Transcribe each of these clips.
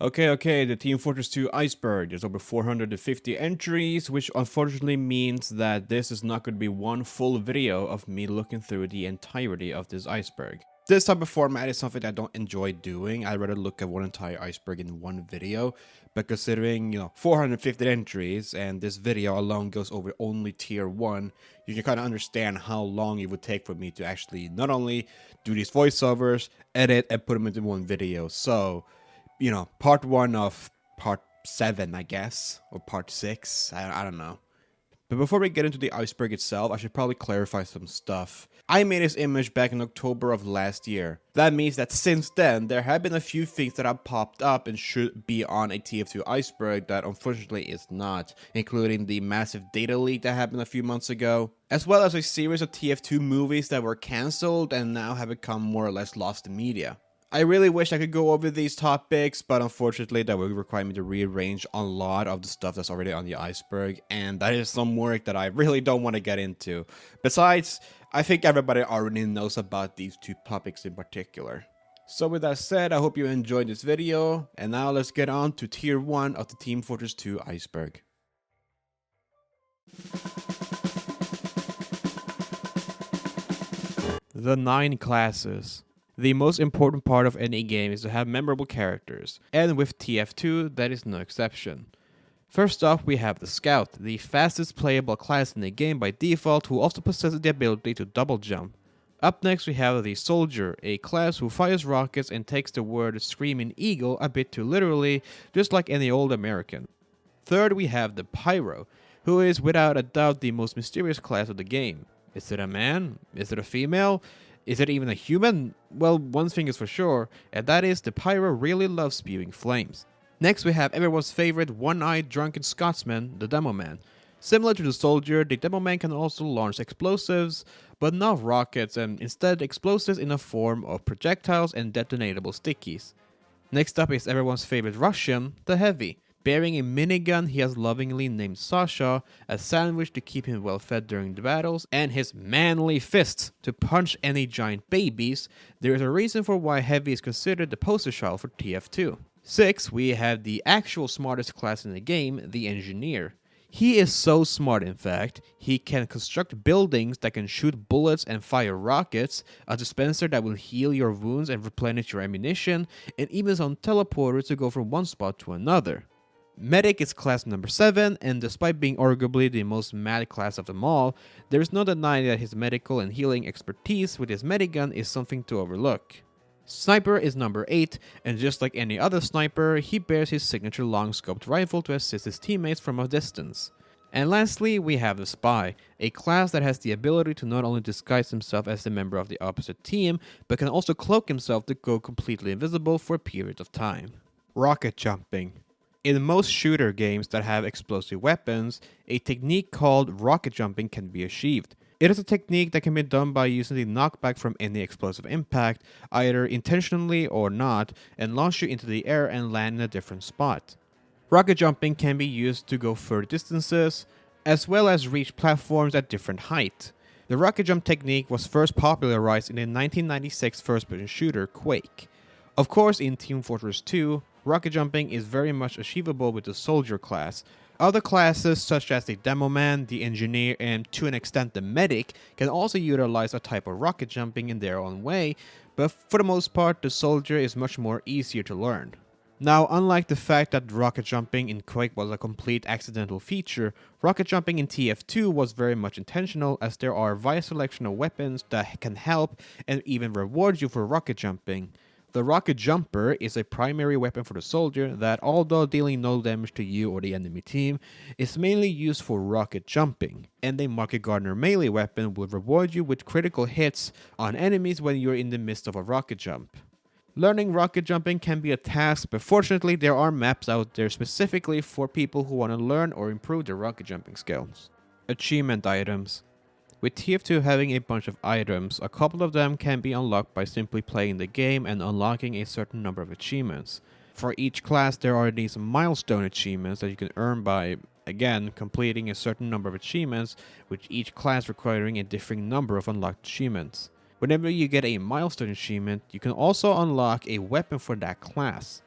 Okay, the Team Fortress 2 Iceberg. There's over 450 entries, which unfortunately means that this is not going to be one full video of me looking through the entirety of this iceberg. This type of format is something I don't enjoy doing. I'd rather look at one entire iceberg in one video, but considering, 450 entries and this video alone goes over only tier 1, you can kind of understand how long it would take for me to actually not only do these voiceovers, edit, and put them into one video. So, part 1 of part 7, I guess, or part 6, I don't know. But before we get into the iceberg itself, I should probably clarify some stuff. I made this image back in October of last year. That means that since then, there have been a few things that have popped up and should be on a TF2 iceberg that unfortunately is not, including the massive data leak that happened a few months ago, as well as a series of TF2 movies that were cancelled and now have become more or less lost in media. I really wish I could go over these topics, but unfortunately that would require me to rearrange a lot of the stuff that's already on the iceberg, and that is some work that I really don't want to get into. Besides, I think everybody already knows about these two topics in particular. So with that said, I hope you enjoyed this video, and now let's get on to tier 1 of the Team Fortress 2 iceberg. The 9 classes. The most important part of any game is to have memorable characters, and with TF2 that is no exception. First off, we have the Scout, the fastest playable class in the game by default, who also possesses the ability to double jump. Up next we have the Soldier, a class who fires rockets and takes the word Screaming Eagle a bit too literally, just like any old American. Third we have the Pyro, who is without a doubt the most mysterious class of the game. Is it a man? Is it a female? Is it even a human? Well, one thing is for sure, and that is the Pyro really loves spewing flames. Next we have everyone's favorite one-eyed drunken Scotsman, the Demo Man. Similar to the Soldier, the Demo Man can also launch explosives, but not rockets, and instead explosives in the form of projectiles and detonatable stickies. Next up is everyone's favorite Russian, the Heavy. Bearing a minigun he has lovingly named Sasha, a sandwich to keep him well fed during the battles, and his manly fists to punch any giant babies, there is a reason for why Heavy is considered the poster child for TF2. 6. We have the actual smartest class in the game, the Engineer. He is so smart, in fact, he can construct buildings that can shoot bullets and fire rockets, a dispenser that will heal your wounds and replenish your ammunition, and even some teleporters to go from one spot to another. Medic is class number 7, and despite being arguably the most mad class of them all, there is no denying that his medical and healing expertise with his medigun is something to overlook. Sniper is number 8, and just like any other sniper, he bears his signature long-scoped rifle to assist his teammates from a distance. And lastly, we have the Spy, a class that has the ability to not only disguise himself as a member of the opposite team, but can also cloak himself to go completely invisible for a period of time. Rocket jumping. In most shooter games that have explosive weapons, a technique called rocket jumping can be achieved. It is a technique that can be done by using the knockback from any explosive impact, either intentionally or not, and launch you into the air and land in a different spot. Rocket jumping can be used to go further distances, as well as reach platforms at different heights. The rocket jump technique was first popularized in the 1996 first-person shooter Quake. Of course, in Team Fortress 2, rocket jumping is very much achievable with the Soldier class. Other classes such as the Demo Man, the Engineer, and to an extent the Medic can also utilize a type of rocket jumping in their own way, but for the most part the Soldier is much more easier to learn. Now, unlike the fact that rocket jumping in Quake was a complete accidental feature, rocket jumping in TF2 was very much intentional, as there are a wide selection of weapons that can help and even reward you for rocket jumping. The rocket jumper is a primary weapon for the Soldier that, although dealing no damage to you or the enemy team, is mainly used for rocket jumping, and a Market Gardener melee weapon will reward you with critical hits on enemies when you're in the midst of a rocket jump. Learning rocket jumping can be a task, but fortunately there are maps out there specifically for people who want to learn or improve their rocket jumping skills. Achievement items. With TF2 having a bunch of items, a couple of them can be unlocked by simply playing the game and unlocking a certain number of achievements. For each class, there are these milestone achievements that you can earn by, again, completing a certain number of achievements, with each class requiring a differing number of unlocked achievements. Whenever you get a milestone achievement, you can also unlock a weapon for that class.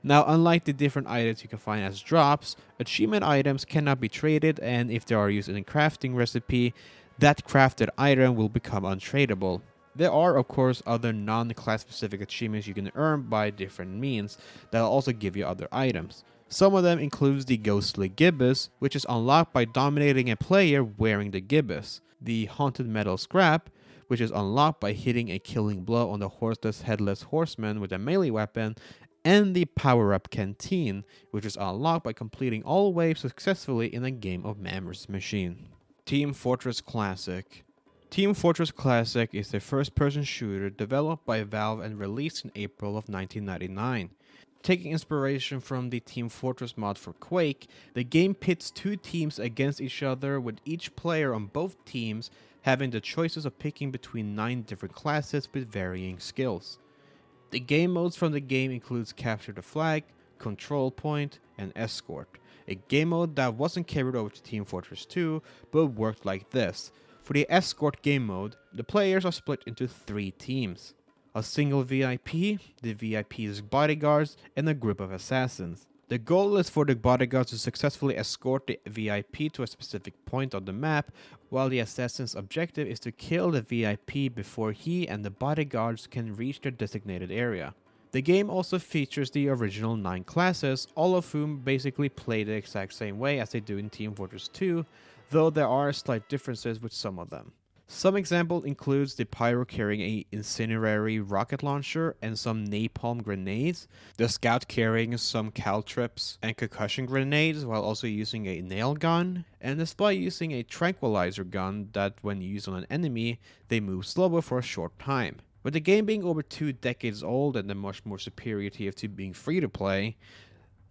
Now, unlike the different items you can find as drops, achievement items cannot be traded, and if they are used in a crafting recipe, that crafted item will become untradeable. There are, of course, other non-class specific achievements you can earn by different means that will also give you other items. Some of them includes the ghostly gibbous, which is unlocked by dominating a player wearing the gibbous. The haunted metal scrap, which is unlocked by hitting a killing blow on the horseless headless horseman with a melee weapon, and the power-up canteen, which is unlocked by completing all waves successfully in a game of Mammoth Machine. Team Fortress Classic. Team Fortress Classic is a first-person shooter developed by Valve and released in April of 1999. Taking inspiration from the Team Fortress mod for Quake, the game pits two teams against each other, with each player on both teams having the choices of picking between 9 different classes with varying skills. The game modes from the game includes Capture the Flag, Control Point, and Escort, a game mode that wasn't carried over to Team Fortress 2, but worked like this. For the Escort game mode, the players are split into 3 teams. A single VIP, the VIP's bodyguards, and a group of assassins. The goal is for the bodyguards to successfully escort the VIP to a specific point on the map, while the assassin's objective is to kill the VIP before he and the bodyguards can reach their designated area. The game also features the original 9 classes, all of whom basically play the exact same way as they do in Team Fortress 2, though there are slight differences with some of them. Some example includes the Pyro carrying a incendiary rocket launcher and some napalm grenades, the Scout carrying some caltrips and concussion grenades while also using a nail gun, and the Spy using a tranquilizer gun that when used on an enemy, they move slower for a short time. With the game being over 2 decades old and the much more superior TF2 being free to play,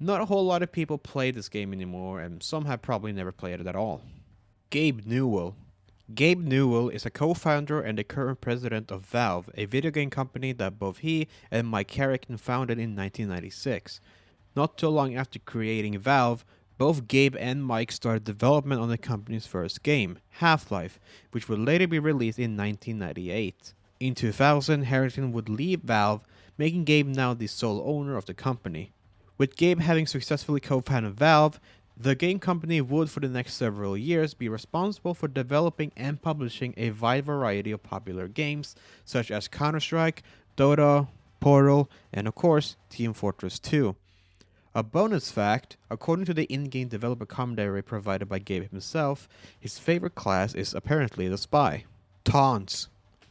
not a whole lot of people play this game anymore, and some have probably never played it at all. Gabe Newell. Gabe Newell is a co-founder and the current president of Valve, a video game company that both he and Mike Carrigan founded in 1996. Not too long after creating Valve, both Gabe and Mike started development on the company's first game, Half-Life, which would later be released in 1998. In 2000, Harrington would leave Valve, making Gabe now the sole owner of the company. With Gabe having successfully co-founded Valve, the game company would for the next several years be responsible for developing and publishing a wide variety of popular games such as Counter-Strike, Dota, Portal, and of course Team Fortress 2. A bonus fact, according to the in-game developer commentary provided by Gabe himself, his favorite class is apparently the Spy. Taunts.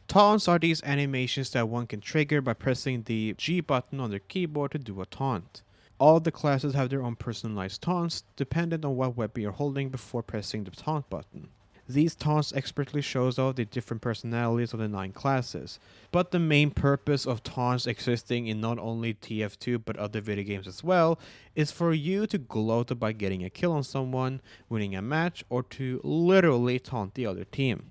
Taunts are these animations that one can trigger by pressing the G button on their keyboard to do a taunt. All the classes have their own personalized taunts, dependent on what weapon you're holding before pressing the taunt button. These taunts expertly shows off the different personalities of the 9 classes, but the main purpose of taunts existing in not only TF2 but other video games as well, is for you to gloat by getting a kill on someone, winning a match, or to literally taunt the other team.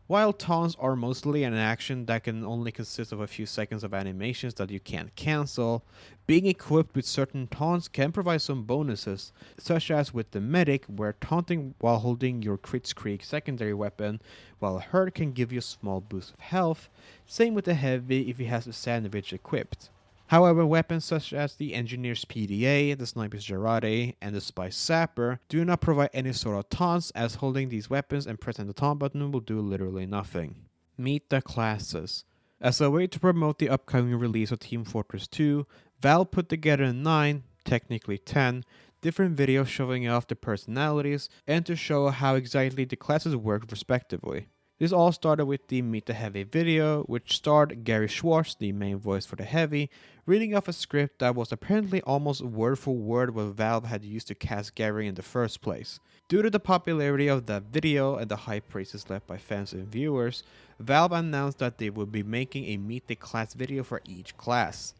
While taunts are mostly an action that can only consist of a few seconds of animations that you can't cancel, being equipped with certain taunts can provide some bonuses, such as with the medic, where taunting while holding your Killstreak secondary weapon while hurt can give you a small boost of health, same with the heavy if he has a sandwich equipped. However, weapons such as the Engineer's PDA, the Sniper's Jarate, and the Spy's Sapper do not provide any sort of taunts, as holding these weapons and pressing the taunt button will do literally nothing. Meet the classes. As a way to promote the upcoming release of Team Fortress 2, Valve put together 9, technically 10, different videos showing off the personalities and to show how exactly the classes work respectively. This all started with the Meet the Heavy video, which starred Gary Schwartz, the main voice for the Heavy, reading off a script that was apparently almost word for word what Valve had used to cast Gary in the first place. Due to the popularity of that video and the high praises left by fans and viewers, Valve announced that they would be making a Meet the Class video for each class.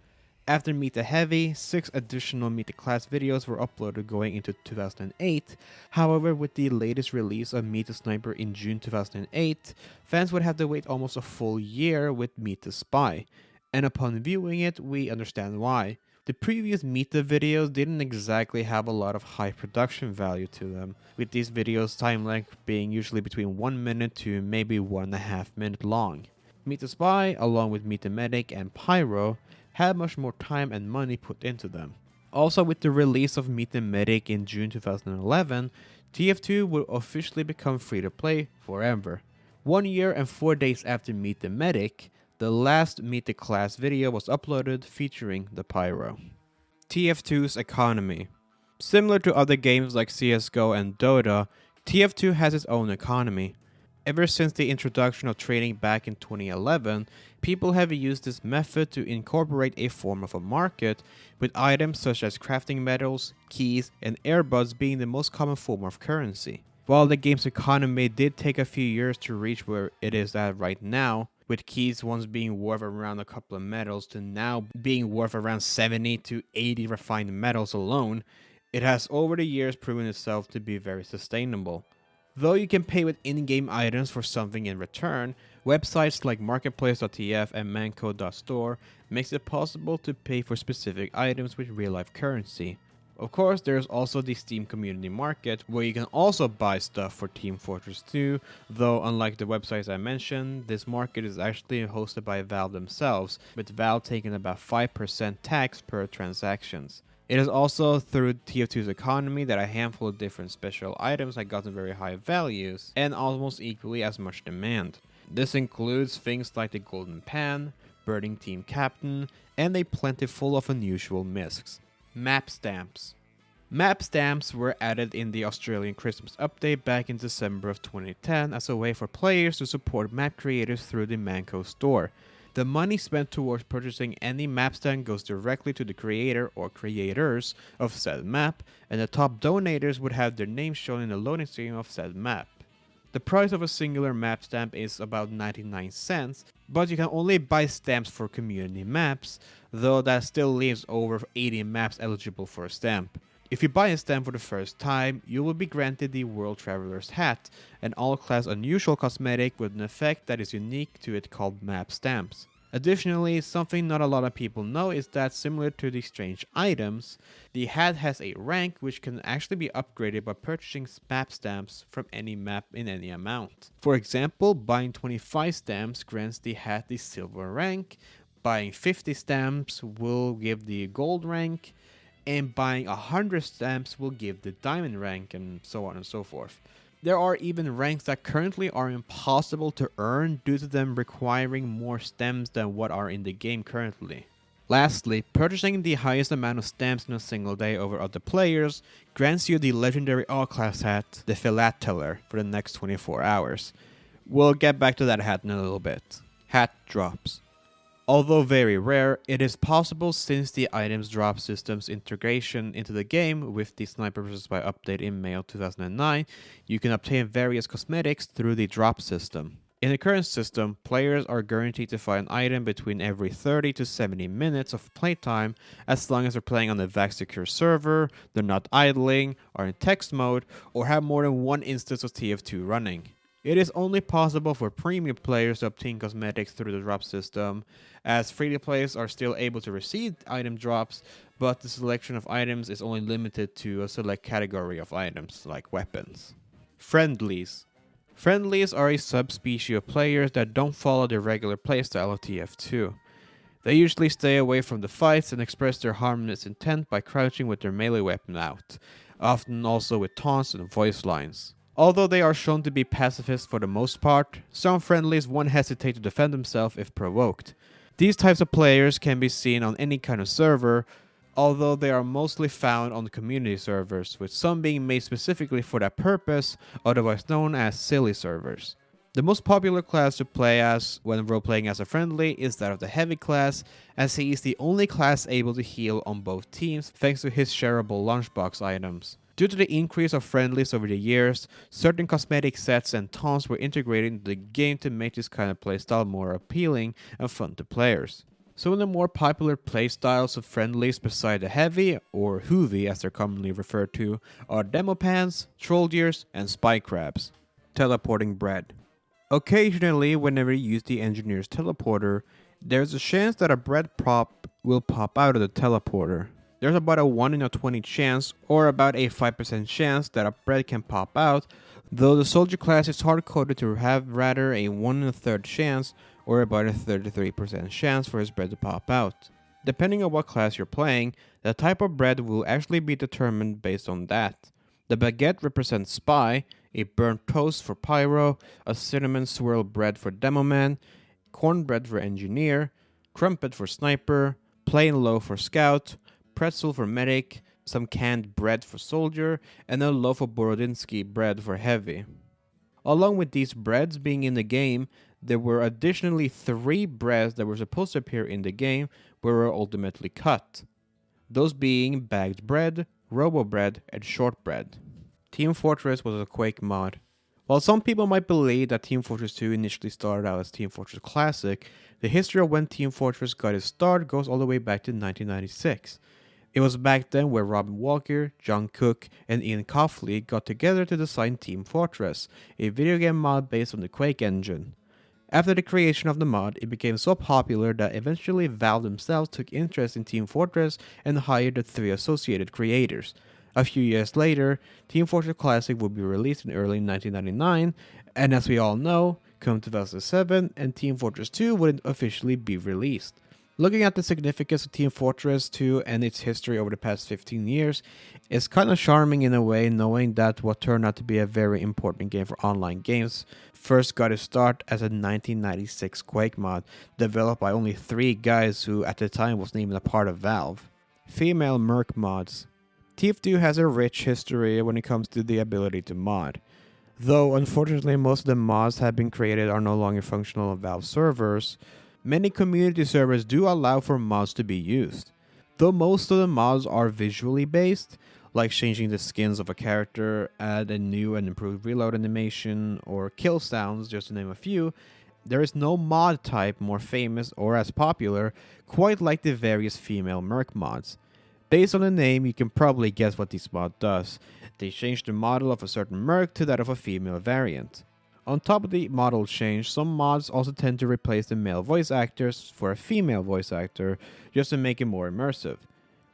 After Meet the Heavy, 6 additional Meet the Class videos were uploaded going into 2008. However, with the latest release of Meet the Sniper in June 2008, fans would have to wait almost a full year with Meet the Spy. And upon viewing it, we understand why. The previous Meet the videos didn't exactly have a lot of high production value to them, with these videos' time length being usually between 1 minute to maybe 1.5 minutes long. Meet the Spy, along with Meet the Medic and Pyro, had much more time and money put into them. Also, with the release of Meet the Medic in June 2011, TF2 will officially become free to play forever. 1 year and 4 days after Meet the Medic, the last Meet the Class video was uploaded featuring the Pyro. TF2's economy. Similar to other games like CSGO and Dota, TF2 has its own economy. Ever since the introduction of trading back in 2011, people have used this method to incorporate a form of a market, with items such as crafting metals, keys, and Earbuds being the most common form of currency. While the game's economy did take a few years to reach where it is at right now, with keys once being worth around a couple of metals to now being worth around 70 to 80 refined metals alone, it has over the years proven itself to be very sustainable. Though you can pay with in-game items for something in return, websites like Marketplace.tf and Mann Co.store makes it possible to pay for specific items with real-life currency. Of course, there's also the Steam Community Market, where you can also buy stuff for Team Fortress 2, though unlike the websites I mentioned, this market is actually hosted by Valve themselves, with Valve taking about 5% tax per transactions. It is also through TF2's economy that a handful of different special items have gotten very high values and almost equally as much demand. This includes things like the Golden Pan, Burning Team Captain, and a plentiful of unusual miscs. Map stamps. Map stamps were added in the Australian Christmas update back in December of 2010 as a way for players to support map creators through the Mann Co store. The money spent towards purchasing any map stamp goes directly to the creator or creators of said map, and the top donators would have their names shown in the loading screen of said map. The price of a singular map stamp is about 99 cents, but you can only buy stamps for community maps, though that still leaves over 80 maps eligible for a stamp. If you buy a stamp for the first time, you will be granted the World Traveler's Hat, an all-class unusual cosmetic with an effect that is unique to it called map stamps. Additionally, something not a lot of people know is that similar to the strange items, the hat has a rank which can actually be upgraded by purchasing map stamps from any map in any amount. For example, buying 25 stamps grants the hat the silver rank, buying 50 stamps will give the gold rank, and buying 100 stamps will give the diamond rank, and so on and so forth. There are even ranks that currently are impossible to earn due to them requiring more stamps than what are in the game currently. Lastly, purchasing the highest amount of stamps in a single day over other players grants you the legendary all-class hat, the Philateller, for the next 24 hours. We'll get back to that hat in a little bit. Hat drops. Although very rare, it is possible since the items drop system's integration into the game with the Sniper vs. Spy update in May of 2009, you can obtain various cosmetics through the drop system. In the current system, players are guaranteed to find an item between every 30 to 70 minutes of playtime as long as they're playing on a VAX secure server, they're not idling, are in text mode, or have more than one instance of TF2 running. It is only possible for premium players to obtain cosmetics through the drop system, as free-to-players are still able to receive item drops, but the selection of items is only limited to a select category of items, like weapons. Friendlies. Friendlies are a subspecies of players that don't follow the regular playstyle of TF2. They usually stay away from the fights and express their harmless intent by crouching with their melee weapon out, often also with taunts and voice lines. Although they are shown to be pacifists for the most part, some friendlies won't hesitate to defend themselves if provoked. These types of players can be seen on any kind of server, although they are mostly found on community servers, with some being made specifically for that purpose, otherwise known as silly servers. The most popular class to play as when role-playing as a friendly is that of the heavy class, as he is the only class able to heal on both teams thanks to his shareable lunchbox items. Due to the increase of friendlies over the years, certain cosmetic sets and taunts were integrated into the game to make this kind of playstyle more appealing and fun to players. Some of the more popular playstyles of friendlies beside the heavy, or hoovy as they're commonly referred to, are demo pans, troll deers, and spycrabs. Teleporting bread. Occasionally, whenever you use the engineer's teleporter, there's a chance that a bread prop will pop out of the teleporter. There's about a 1 in a 20 chance, or about a 5% chance that a bread can pop out, though the soldier class is hard-coded to have rather a 1 in a third chance, or about a 33% chance for his bread to pop out. Depending on what class you're playing, the type of bread will actually be determined based on that. The baguette represents spy, a burnt toast for pyro, a cinnamon swirl bread for demoman, cornbread for engineer, crumpet for sniper, plain loaf for scout, pretzel for medic, some canned bread for soldier, and a loaf of Borodinsky bread for heavy. Along with these breads being in the game, there were additionally 3 breads that were supposed to appear in the game but were ultimately cut. Those being bagged bread, robo bread, and shortbread. Team Fortress was a Quake mod. While some people might believe that Team Fortress 2 initially started out as Team Fortress Classic, the history of when Team Fortress got its start goes all the way back to 1996. It was back then where Robin Walker, John Cook, and Ian Coughley got together to design Team Fortress, a video game mod based on the Quake engine. After the creation of the mod, it became so popular that eventually Valve themselves took interest in Team Fortress and hired the 3 associated creators. A few years later, Team Fortress Classic would be released in early 1999, and as we all know, come 2007, and Team Fortress 2 wouldn't officially be released. Looking at the significance of Team Fortress 2 and its history over the past 15 years, it's kind of charming in a way knowing that what turned out to be a very important game for online games first got its start as a 1996 Quake mod developed by only 3 guys who at the time wasn't even a part of Valve. Female Merc mods. TF2 has a rich history when it comes to the ability to mod. Though unfortunately most of the mods have been created are no longer functional on Valve servers, many community servers do allow for mods to be used. Though most of the mods are visually based, like changing the skins of a character, add a new and improved reload animation, or kill sounds just to name a few, there is no mod type more famous or as popular quite like the various female Merc mods. Based on the name, you can probably guess what this mod does. They changed the model of a certain Merc to that of a female variant. On top of the model change, some mods also tend to replace the male voice actors for a female voice actor just to make it more immersive.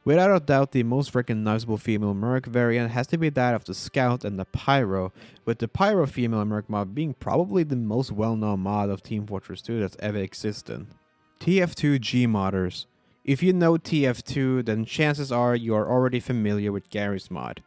Without a doubt, the most recognizable female Merc variant has to be that of the Scout and the Pyro, with the Pyro female Merc mod being probably the most well-known mod of Team Fortress 2 that's ever existed. TF2 Gmodders. If you know TF2, then chances are you are already familiar with Gary's mod.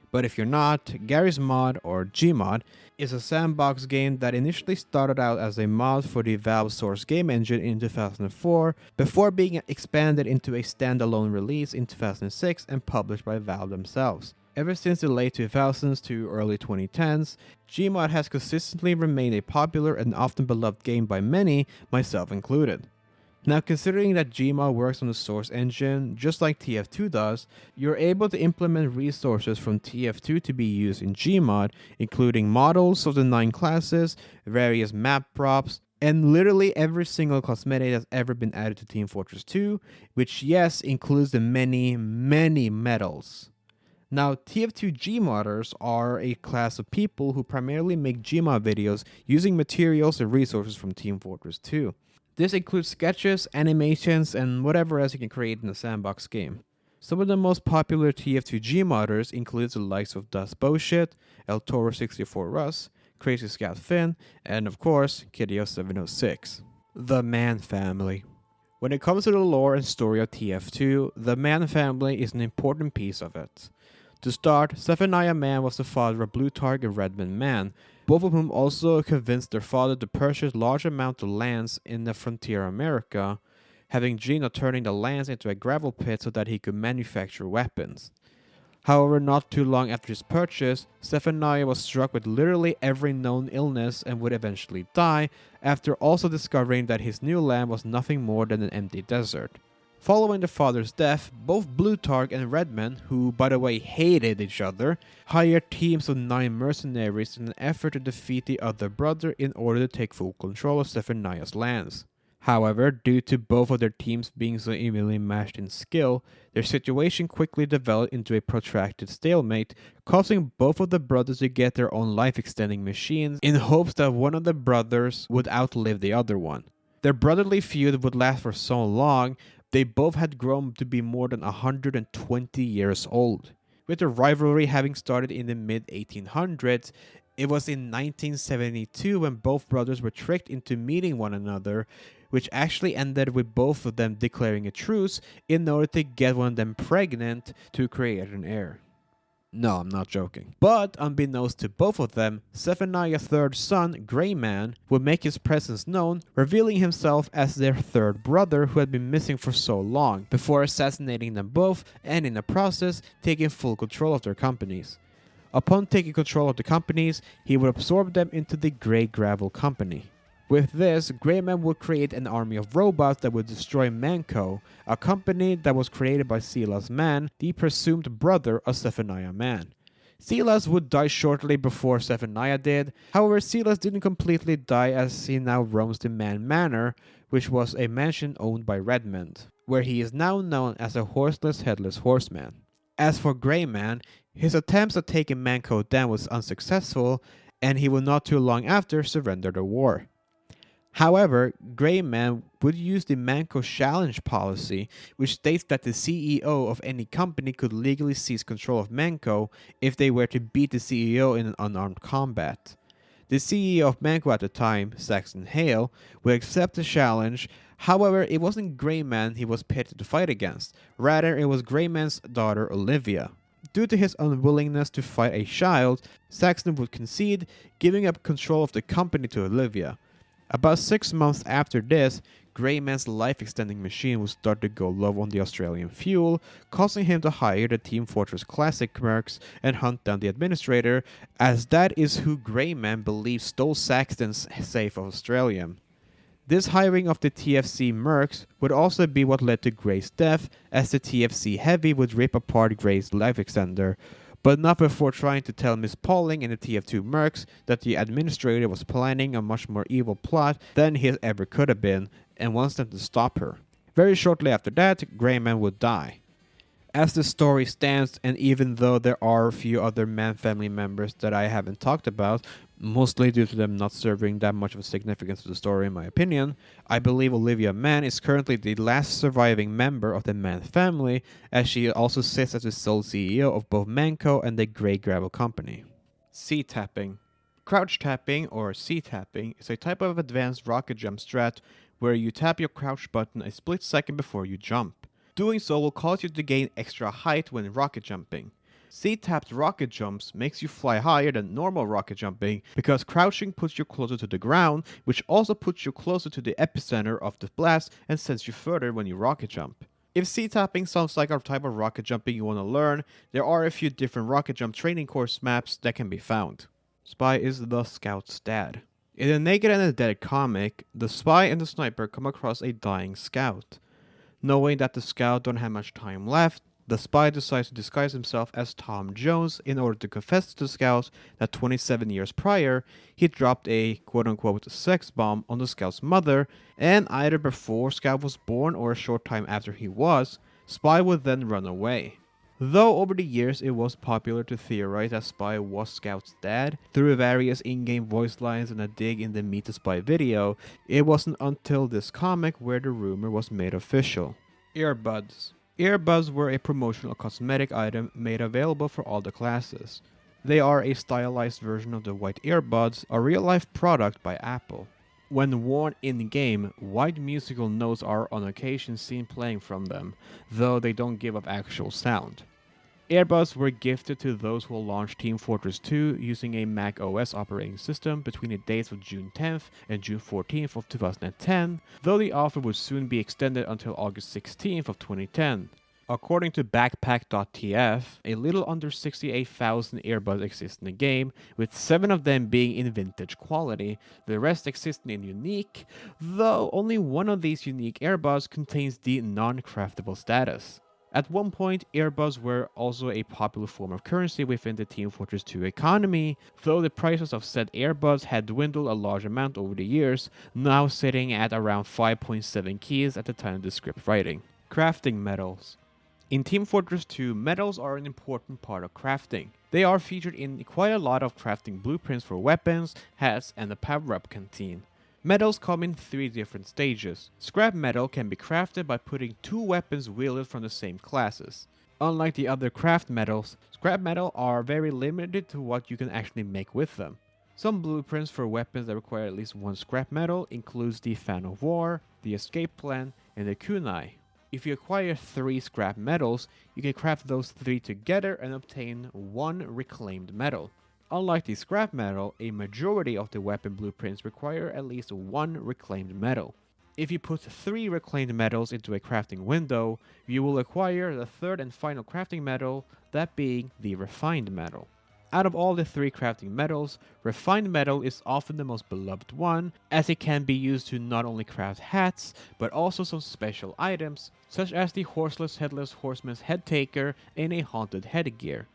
But if you're not, Gary's Mod, or Gmod, is a sandbox game that initially started out as a mod for the Valve source game engine in 2004, before being expanded into a standalone release in 2006 and published by Valve themselves. Ever since the late 2000s to early 2010s, Gmod has consistently remained a popular and often beloved game by many, myself included. Now, considering that Gmod works on the source engine, just like TF2 does, you're able to implement resources from TF2 to be used in Gmod, including models of the 9 classes, various map props, and literally every single cosmetic that's ever been added to Team Fortress 2, which yes, includes the many medals. Now, TF2 Gmodders are a class of people who primarily make Gmod videos using materials and resources from Team Fortress 2. This includes sketches, animations, and whatever else you can create in a sandbox game. Some of the most popular TF2 Gmodders includes the likes of Dust Bullshit, El Toro 64 Russ, Crazy Scout Finn, and of course, Kideo 706. The Mann Family. When it comes to the lore and story of TF2, the Mann family is an important piece of it. To start, Zephaniah Mann was the father of Plutarch and Redmond Mann, both of whom also convinced their father to purchase large amounts of lands in the frontier America, having Gino turning the lands into a gravel pit so that he could manufacture weapons. However, not too long after his purchase, Zephaniah was struck with literally every known illness and would eventually die, after also discovering that his new land was nothing more than an empty desert. Following the father's death, both Plutarch and Redmond, who by the way hated each other, hired teams of 9 mercenaries in an effort to defeat the other brother in order to take full control of Zephaniah's lands. However, due to both of their teams being so evenly matched in skill, their situation quickly developed into a protracted stalemate, causing both of the brothers to get their own life-extending machines in hopes that one of the brothers would outlive the other one. Their brotherly feud would last for so long, they both had grown to be more than 120 years old. With the rivalry having started in the mid-1800s, it was in 1972 when both brothers were tricked into meeting one another, which actually ended with both of them declaring a truce in order to get one of them pregnant to create an heir. No, I'm not joking. But unbeknownst to both of them, Zephaniah's third son, Grey Man, would make his presence known, revealing himself as their third brother who had been missing for so long, before assassinating them both and in the process taking full control of their companies. Upon taking control of the companies, he would absorb them into the Grey Gravel Company. With this, Grey Man would create an army of robots that would destroy Mann Co, a company that was created by Silas Mann, the presumed brother of Zephaniah Mann. Silas would die shortly before Zephaniah did. However, Silas didn't completely die, as he now roams the Mann Manor, which was a mansion owned by Redmond, where he is now known as a horseless headless horseman. As for Grey Man, his attempts at taking Mann Co down was unsuccessful, and he would not too long after surrender the war. However, Grey Man would use the Mann Co challenge policy, which states that the CEO of any company could legally seize control of Mann Co if they were to beat the CEO in an unarmed combat. The CEO of Mann Co at the time, Saxton Hale, would accept the challenge. However, it wasn't Grey Man he was pitted to fight against. Rather, it was Grey Man's daughter Olivia. Due to his unwillingness to fight a child, Saxton would concede, giving up control of the company to Olivia. About 6 months after this, Grey Man's life-extending machine would start to go low on the Australian fuel, causing him to hire the Team Fortress Classic Mercs and hunt down the administrator, as that is who Grey Man believes stole Saxton's safe of Australium. This hiring of the TFC Mercs would also be what led to Grey's death, as the TFC Heavy would rip apart Grey's life extender, but not before trying to tell Miss Pauling and the TF2 Mercs that the administrator was planning a much more evil plot than he ever could have been, and wants them to stop her. Very shortly after that, Grey Man would die. As the story stands, and even though there are a few other Mann family members that I haven't talked about, mostly due to them not serving that much of a significance to the story in my opinion, I believe Olivia Mann is currently the last surviving member of the Mann family, as she also sits as the sole CEO of both Mann Co and the Grey Gravel Company. C-tapping. Crouch tapping, or C-tapping, is a type of advanced rocket jump strat where you tap your crouch button a split second before you jump. Doing so will cause you to gain extra height when rocket jumping. C-tapped rocket jumps makes you fly higher than normal rocket jumping because crouching puts you closer to the ground, which also puts you closer to the epicenter of the blast and sends you further when you rocket jump. If C-tapping sounds like a type of rocket jumping you want to learn, there are a few different rocket jump training course maps that can be found. Spy is the scout's dad. In the Naked and the Dead comic, the spy and the sniper come across a dying scout. Knowing that the scout don't have much time left, the spy decides to disguise himself as Tom Jones in order to confess to the scout that 27 years prior, he dropped a quote-unquote sex bomb on the scout's mother, and either before Scout was born or a short time after he was, Spy would then run away. Though over the years it was popular to theorize that Spy was Scout's dad, through various in-game voice lines and a dig in the Meet the Spy video, it wasn't until this comic where the rumor was made official. Earbuds. Earbuds were a promotional cosmetic item made available for all the classes. They are a stylized version of the white earbuds, a real-life product by Apple. When worn in-game, white musical notes are on occasion seen playing from them, though they don't give up actual sound. Earbuds were gifted to those who launched Team Fortress 2 using a Mac OS operating system between the dates of June 10th and June 14th of 2010, though the offer would soon be extended until August 16th of 2010. According to Backpack.tf, a little under 68,000 earbuds exist in the game, with 7 of them being in vintage quality, the rest existing in unique, though only one of these unique earbuds contains the non-craftable status. At one point, earbuds were also a popular form of currency within the Team Fortress 2 economy, though the prices of said earbuds had dwindled a large amount over the years, now sitting at around 5.7 keys at the time of the script writing. Crafting metals. In Team Fortress 2, metals are an important part of crafting. They are featured in quite a lot of crafting blueprints for weapons, hats, and the power-up canteen. Metals come in 3 different stages. Scrap metal can be crafted by putting 2 weapons wielded from the same classes. Unlike the other craft metals, scrap metal are very limited to what you can actually make with them. Some blueprints for weapons that require at least 1 scrap metal includes the Fan of War, the Escape Plan, and the Kunai. If you acquire 3 scrap metals, you can craft those 3 together and obtain 1 reclaimed metal. Unlike the scrap metal, a majority of the weapon blueprints require at least 1 reclaimed metal. If you put 3 reclaimed metals into a crafting window, you will acquire the 3rd and final crafting metal, that being the refined metal. Out of all the 3 crafting metals, refined metal is often the most beloved one, as it can be used to not only craft hats, but also some special items, such as the Horseless Headless Horseman's head taker and a haunted headgear.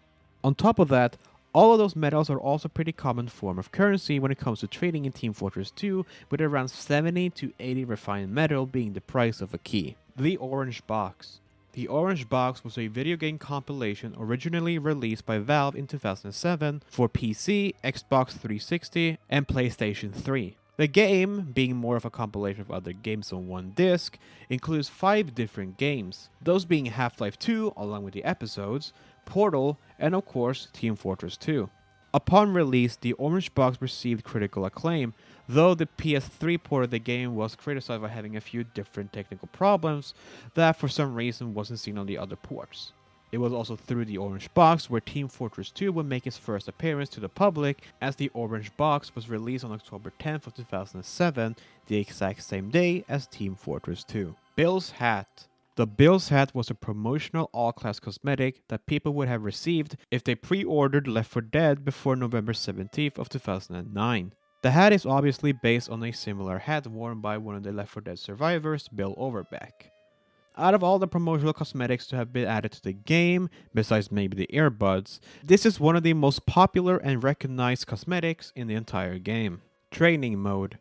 On top of that, all of those metals are also a pretty common form of currency when it comes to trading in Team Fortress 2, with around 70 to 80 refined metal being the price of a key. The Orange Box. The Orange Box was a video game compilation originally released by Valve in 2007 for PC, Xbox 360, and PlayStation 3. The game, being more of a compilation of other games on one disc, includes 5 different games, those being Half-Life 2 along with the episodes, Portal, and of course Team Fortress 2. Upon release, the Orange Box received critical acclaim, though the PS3 port of the game was criticized for having a few different technical problems that for some reason wasn't seen on the other ports. It was also through the Orange Box where Team Fortress 2 would make its first appearance to the public, as the Orange Box was released on October 10th of 2007, the exact same day as Team Fortress 2. Bill's Hat. The Bill's Hat was a promotional all-class cosmetic that people would have received if they pre-ordered Left 4 Dead before November 17th of 2009. The hat is obviously based on a similar hat worn by one of the Left 4 Dead survivors, Bill Overbeck. Out of all the promotional cosmetics to have been added to the game, besides maybe the Earbuds, this is one of the most popular and recognized cosmetics in the entire game. Training Mode.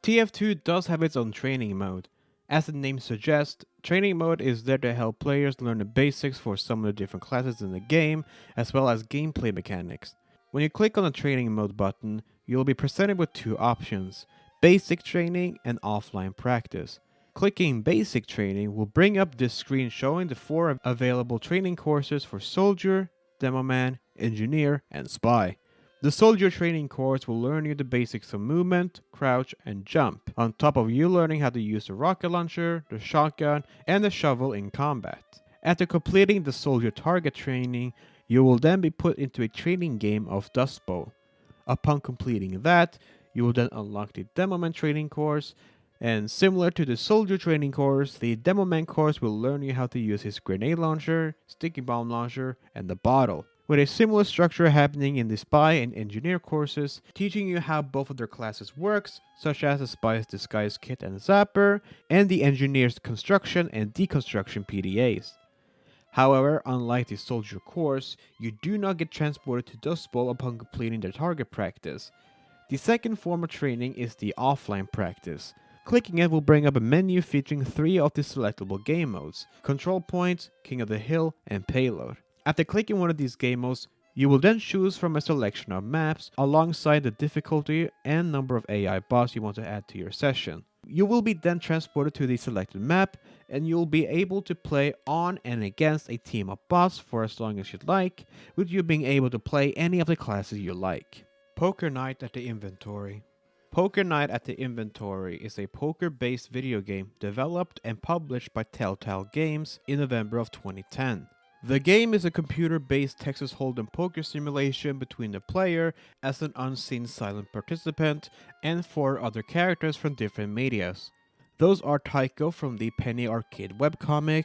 TF2 does have its own training mode. As the name suggests, training mode is there to help players learn the basics for some of the different classes in the game, as well as gameplay mechanics. When you click on the training mode button, you will be presented with 2 options, basic training and offline practice. Clicking basic training will bring up this screen showing the 4 available training courses for soldier, demoman, engineer, and spy. The soldier training course will learn you the basics of movement, crouch, and jump, on top of you learning how to use the rocket launcher, the shotgun, and the shovel in combat. After completing the soldier target training, you will then be put into a training game of Dust Bowl. Upon completing that, you will then unlock the Demoman training course, and similar to the soldier training course, the Demoman course will learn you how to use his grenade launcher, sticky bomb launcher, and the bottle, with a similar structure happening in the spy and engineer courses, teaching you how both of their classes works, such as the spy's disguise kit and zapper, and the engineer's construction and deconstruction PDAs. However, unlike the soldier course, you do not get transported to Dust Bowl upon completing their target practice. The second form of training is the offline practice. Clicking it will bring up a menu featuring 3 of the selectable game modes, Control Point, King of the Hill, and Payload. After clicking one of these game modes, you will then choose from a selection of maps alongside the difficulty and number of AI bots you want to add to your session. You will be then transported to the selected map, and you will be able to play on and against a team of bots for as long as you'd like, with you being able to play any of the classes you like. Poker Night at the Inventory. Poker Night at the Inventory is a poker-based video game developed and published by Telltale Games in November of 2010. The game is a computer-based Texas Hold'em poker simulation between the player as an unseen silent participant and 4 other characters from different medias. Those are Tycho from the Penny Arcade webcomic,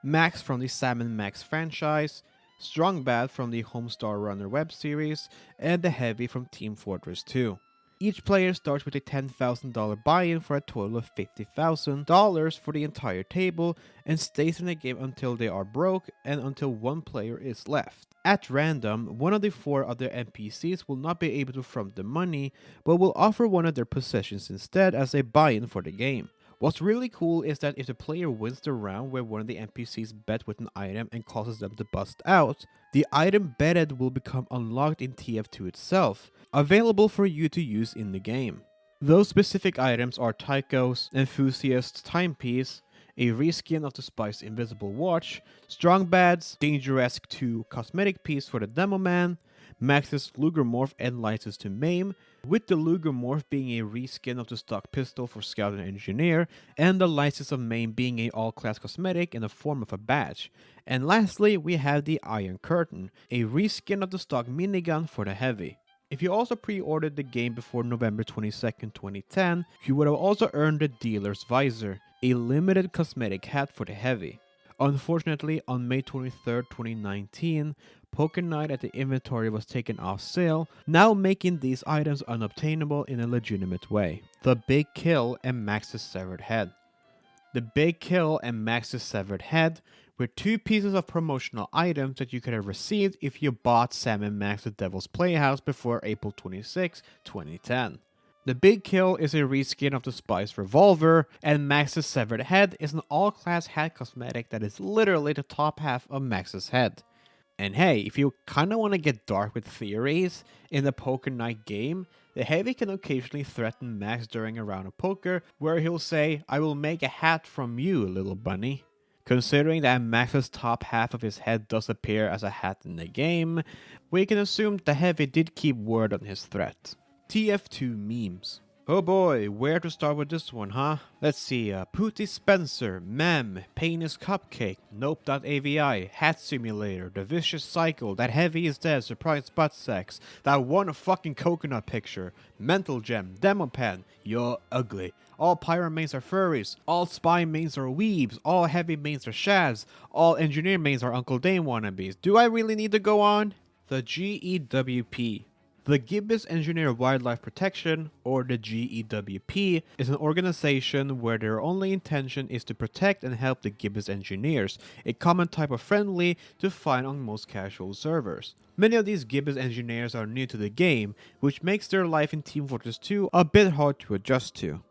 Max from the Salmon Max franchise, Strongbad from the Homestar Runner web series, and the Heavy from Team Fortress 2. Each player starts with a $10,000 buy-in for a total of $50,000 for the entire table and stays in the game until they are broke and until 1 player is left. At random, one of the 4 other NPCs will not be able to front the money, but will offer one of their possessions instead as a buy-in for the game. What's really cool is that if the player wins the round where one of the NPCs bet with an item and causes them to bust out, the item betted will become unlocked in TF2 itself, available for you to use in the game. Those specific items are Tycho's Enthusiast's Timepiece a reskin of the Spy's invisible watch, Strong Bad's Dangeresque 2 cosmetic piece for the Demo Man, Max's Luger Morph and License to Maim, with the Luger Morph being a reskin of the stock pistol for Scout and Engineer, and the License of Maim being a all-class cosmetic in the form of a badge. And lastly, we have the Iron Curtain, a reskin of the stock minigun for the Heavy. If you also pre-ordered the game before November 22nd, 2010, you would have also earned the Dealer's Visor, a limited cosmetic hat for the Heavy. Unfortunately, on May 23rd, 2019, Poker Night at the inventory was taken off sale, now making these items unobtainable in a legitimate way. The Big Kill and Max's Severed Head. The Big Kill and Max's Severed Head were two pieces of promotional items that you could have received if you bought Sam and Max the Devil's Playhouse before April 26, 2010. The Big Kill is a reskin of the Spy's revolver, and Max's Severed Head is an all-class hat cosmetic that is literally the top half of Max's head. And hey, if you kinda wanna get dark with theories, in the Poker Night game, the Heavy can occasionally threaten Max during a round of poker, where he'll say, "I will make a hat from you, little bunny." Considering that Max's top half of his head does appear as a hat in the game, we can assume the Heavy did keep word on his threat. TF2 memes. Oh boy, where to start with this one, huh? Let's see, Pooty Spencer, Mem, Pain is Cupcake, Nope.avi, Hat Simulator, The Vicious Cycle, That Heavy is Dead, Surprise Butt Sex, That One Fucking Coconut Picture, Mental Gem, Demo Pen, You're Ugly, All Pyro mains are furries, All Spy mains are weebs, All Heavy mains are shads, All Engineer mains are Uncle Dane wannabes. Do I really need to go on? The G.E.W.P. The Gibbous Engineer Wildlife Protection, or the G.E.W.P, is an organization where their only intention is to protect and help the Gibbous Engineers, a common type of friendly to find on most casual servers. Many of these Gibbous Engineers are new to the game, which makes their life in Team Fortress 2 a bit hard to adjust to.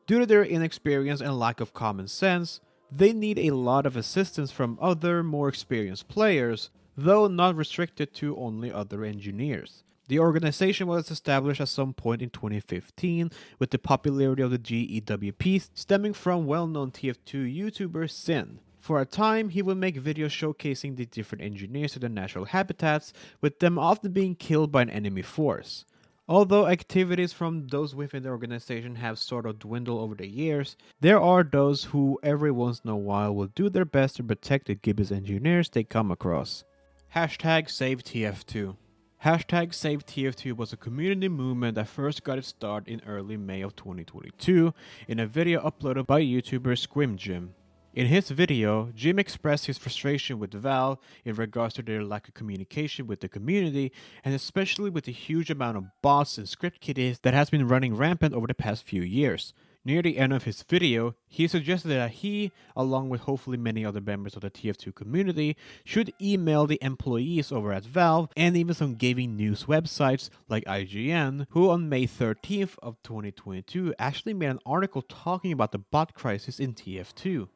Due to their inexperience and lack of common sense, they need a lot of assistance from other, more experienced players, though not restricted to only other engineers. The organization was established at some point in 2015, with the popularity of the G.E.W.P stemming from well-known TF2 YouTuber Sin. For a time, he would make videos showcasing the different engineers to their natural habitats, with them often being killed by an enemy force. Although activities from those within the organization have sort of dwindled over the years, there are those who every once in a while will do their best to protect the Gibbous engineers they come across. Hashtag Save TF2. Hashtag Save TF2 was a community movement that first got its start in early May of 2022 in a video uploaded by YouTuber G.E.W.P. In his video, Jim expressed his frustration with Valve in regards to their lack of communication with the community, and especially with the huge amount of bots and script kiddies that has been running rampant over the past few years. Near the end of his video, he suggested that he, along with hopefully many other members of the TF2 community, should email the employees over at Valve and even some gaming news websites like IGN, who on May 13th of 2022 actually made an article talking about the bot crisis in TF2.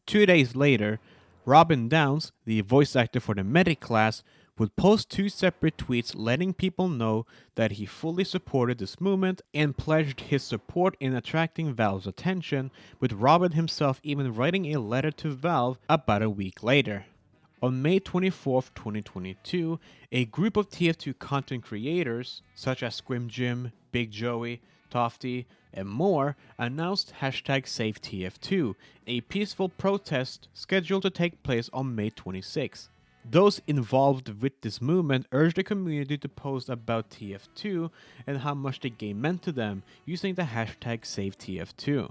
2 days later, Robin Downs, the voice actor for the medic class, would post 2 separate tweets letting people know that he fully supported this movement and pledged his support in attracting Valve's attention, with Robin himself even writing a letter to Valve about a week later. On May 24th, 2022, a group of TF2 content creators, such as Squim Big Joey, Tofty, and more, announced hashtag SaveTF2, a peaceful protest scheduled to take place on May 26th. Those involved with this movement urged the community to post about TF2 and how much the game meant to them using the hashtag SaveTF2.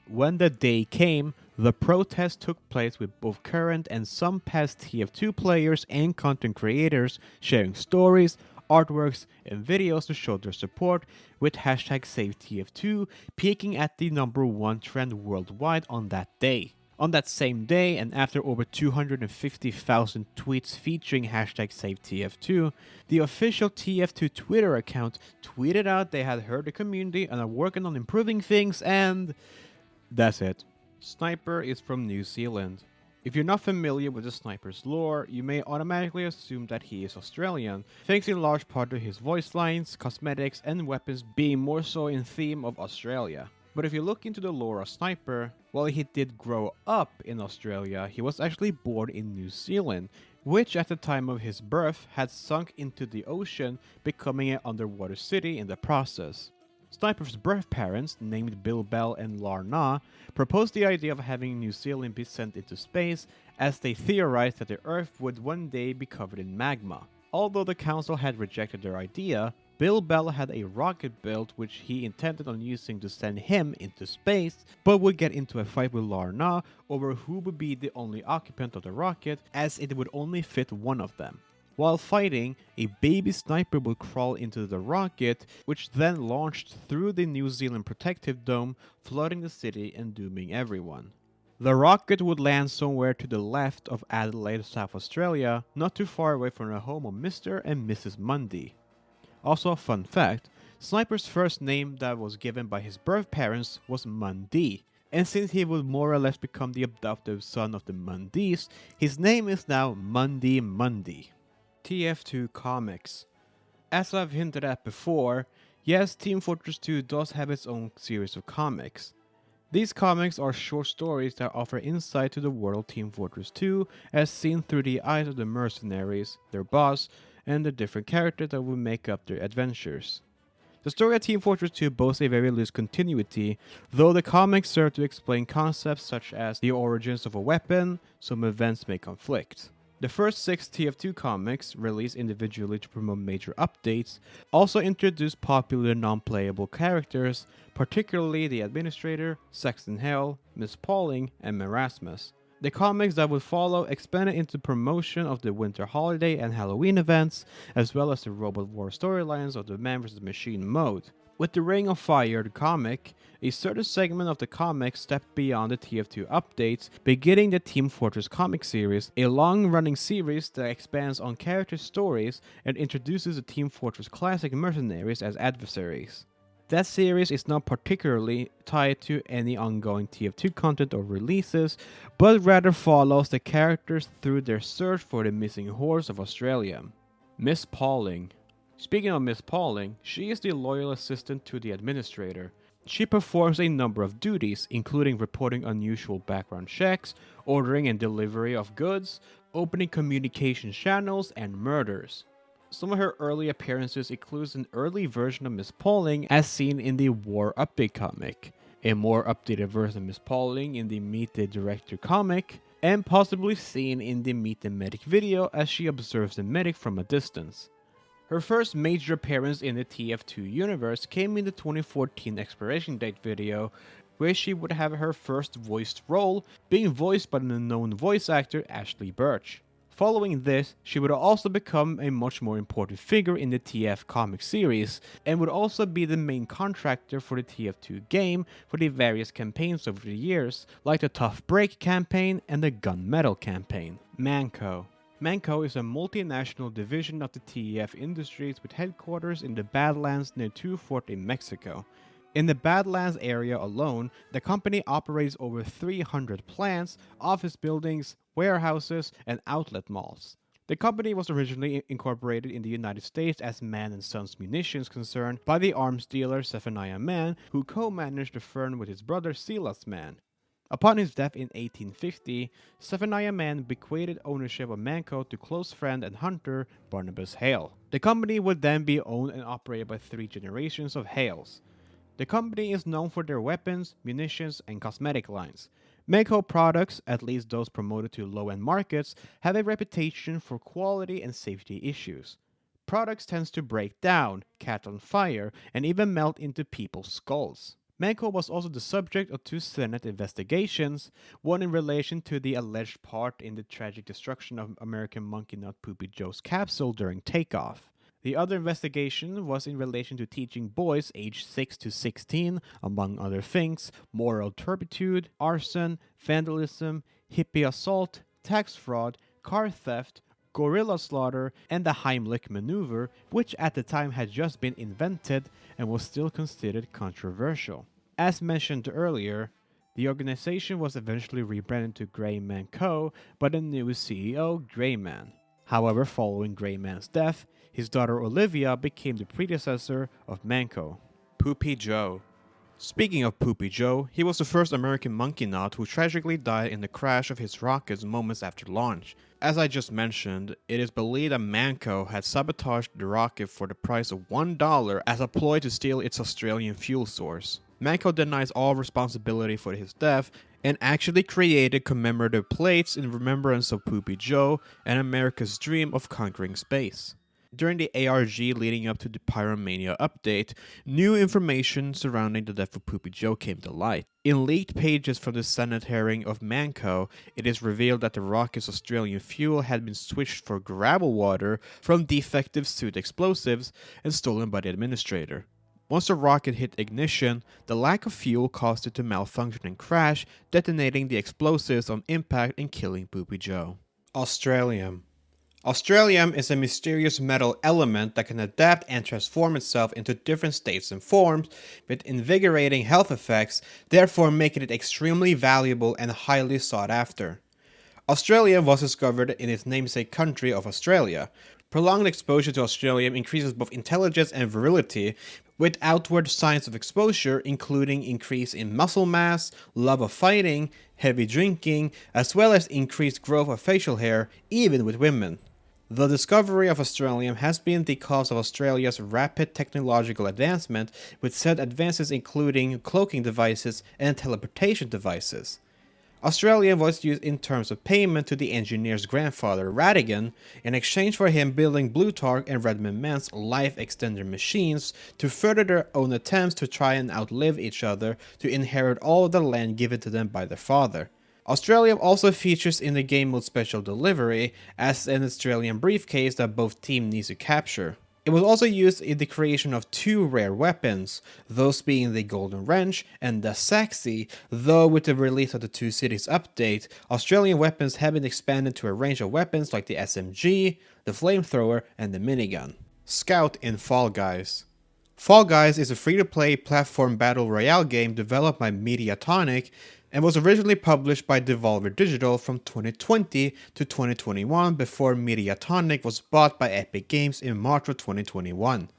When the day came, the protest took place with both current and some past TF2 players and content creators sharing stories, artworks, and videos to show their support, with hashtag SaveTF2 peaking at the #1 trend worldwide on that day. On that same day, and after over 250,000 tweets featuring hashtag SaveTF2, the official TF2 Twitter account tweeted out they had heard the community and are working on improving things, and that's it. Sniper is from New Zealand. If you're not familiar with the Sniper's lore, you may automatically assume that he is Australian, thanks in large part to his voice lines, cosmetics, and weapons being more so in theme of Australia. But if you look into the lore of Sniper, while he did grow up in Australia, he was actually born in New Zealand, which at the time of his birth had sunk into the ocean, becoming an underwater city in the process. Sniper's birth parents, named Bill Bell and Larna, proposed the idea of having New Zealand be sent into space, as they theorized that the Earth would one day be covered in magma. Although the council had rejected their idea, Bill Bell had a rocket built which he intended on using to send him into space, but would get into a fight with Larna over who would be the only occupant of the rocket, as it would only fit one of them. While fighting, a baby sniper would crawl into the rocket, which then launched through the New Zealand protective dome, flooding the city and dooming everyone. The rocket would land somewhere to the left of Adelaide, South Australia, not too far away from the home of Mr. and Mrs. Mundy. Also a fun fact, Sniper's first name that was given by his birth parents was Mundy, and since he would more or less become the adoptive son of the Mundys, his name is now Mundy Mundy. TF2 Comics. As I've hinted at before, yes, Team Fortress 2 does have its own series of comics. These comics are short stories that offer insight to the world of Team Fortress 2 as seen through the eyes of the mercenaries, their boss, and the different characters that will make up their adventures. The story of Team Fortress 2 boasts a very loose continuity, though the comics serve to explain concepts such as the origins of a weapon, some events may conflict. The first 6 TF2 comics, released individually to promote major updates, also introduced popular non-playable characters, particularly the Administrator, Saxton Hale, Miss Pauling, and Merasmus. The comics that would follow expanded into promotion of the winter holiday and Halloween events, as well as the Robot War storylines of the Man vs. Machine mode. With the Ring of Fire comic, a certain segment of the comic stepped beyond the TF2 updates, beginning the Team Fortress comic series, a long-running series that expands on character stories and introduces the Team Fortress classic mercenaries as adversaries. That series is not particularly tied to any ongoing TF2 content or releases, but rather follows the characters through their search for the missing horse of Australia. Miss Pauling. Speaking of Miss Pauling, she is the loyal assistant to the Administrator. She performs a number of duties, including reporting unusual background checks, ordering and delivery of goods, opening communication channels, and murders. Some of her early appearances includes an early version of Miss Pauling as seen in the War Update comic, a more updated version of Miss Pauling in the Meet the Director comic, and possibly seen in the Meet the Medic video as she observes the medic from a distance. Her first major appearance in the TF2 universe came in the 2014 expiration date video, where she would have her first voiced role, being voiced by the known voice actor Ashley Birch. Following this, she would also become a much more important figure in the TF comic series, and would also be the main contractor for the TF2 game for the various campaigns over the years, like the Tough Break campaign and the Gunmetal campaign. Mann Co. Mann Co is a multinational division of the TF Industries with headquarters in the Badlands near Two Fort in Mexico. In the Badlands area alone, the company operates over 300 plants, office buildings, warehouses, and outlet malls. The company was originally incorporated in the United States as Mann & Sons Munitions Concern by the arms dealer Zephaniah Mann, who co-managed the firm with his brother Silas Mann. Upon his death in 1850, Zephaniah Mann bequeathed ownership of Mann Co to close friend and hunter Barnabas Hale. The company would then be owned and operated by 3 generations of Hales. The company is known for their weapons, munitions, and cosmetic lines. Mann Co products, at least those promoted to low-end markets, have a reputation for quality and safety issues. Products tend to break down, catch on fire, and even melt into people's skulls. Mann Co was also the subject of 2 Senate investigations, one in relation to the alleged part in the tragic destruction of American monkey nut Poopy Joe's capsule during takeoff. The other investigation was in relation to teaching boys aged 6 to 16, among other things, moral turpitude, arson, vandalism, hippie assault, tax fraud, car theft, gorilla slaughter, and the Heimlich maneuver, which at the time had just been invented and was still considered controversial. As mentioned earlier, the organization was eventually rebranded to Gray Man Co. by the new CEO, Gray Man. However, following Gray Man's death, his daughter Olivia became the predecessor of Mann Co. Poopy Joe. Speaking of Poopy Joe, he was the first American monkey knot who tragically died in the crash of his rockets moments after launch. As I just mentioned, it is believed that Mann Co had sabotaged the rocket for the price of $1 as a ploy to steal its Australian fuel source. Mann Co denies all responsibility for his death and actually created commemorative plates in remembrance of Poopy Joe and America's dream of conquering space. During the ARG leading up to the Pyromania update, new information surrounding the death of Poopy Joe came to light. In leaked pages from the Senate hearing of Mann Co, it is revealed that the rocket's Australian fuel had been switched for gravel water from defective suit explosives and stolen by the administrator. Once the rocket hit ignition, the lack of fuel caused it to malfunction and crash, detonating the explosives on impact and killing Poopy Joe. Australium. Australium is a mysterious metal element that can adapt and transform itself into different states and forms with invigorating health effects, therefore making it extremely valuable and highly sought after. Australium was discovered in its namesake country of Australia. Prolonged exposure to Australium increases both intelligence and virility, with outward signs of exposure including increase in muscle mass, love of fighting, heavy drinking, as well as increased growth of facial hair, even with women. The discovery of Australium has been the cause of Australia's rapid technological advancement, with said advances including cloaking devices and teleportation devices. Australium was used in terms of payment to the engineer's grandfather, Radigan, in exchange for him building Plutarch and Redmond Mann's life extender machines to further their own attempts to try and outlive each other to inherit all of the land given to them by their father. Australium also features in the game mode Special Delivery as an Australian briefcase that both teams need to capture. It was also used in the creation of two rare weapons, those being the Golden Wrench and the Saxy, though with the release of the Two Cities update, Australian weapons have been expanded to a range of weapons like the SMG, the flamethrower, and the minigun. Scout in Fall Guys. Fall Guys is a free-to-play platform battle royale game developed by Mediatonic and was originally published by Devolver Digital from 2020 to 2021 before Mediatonic was bought by Epic Games in March of 2021.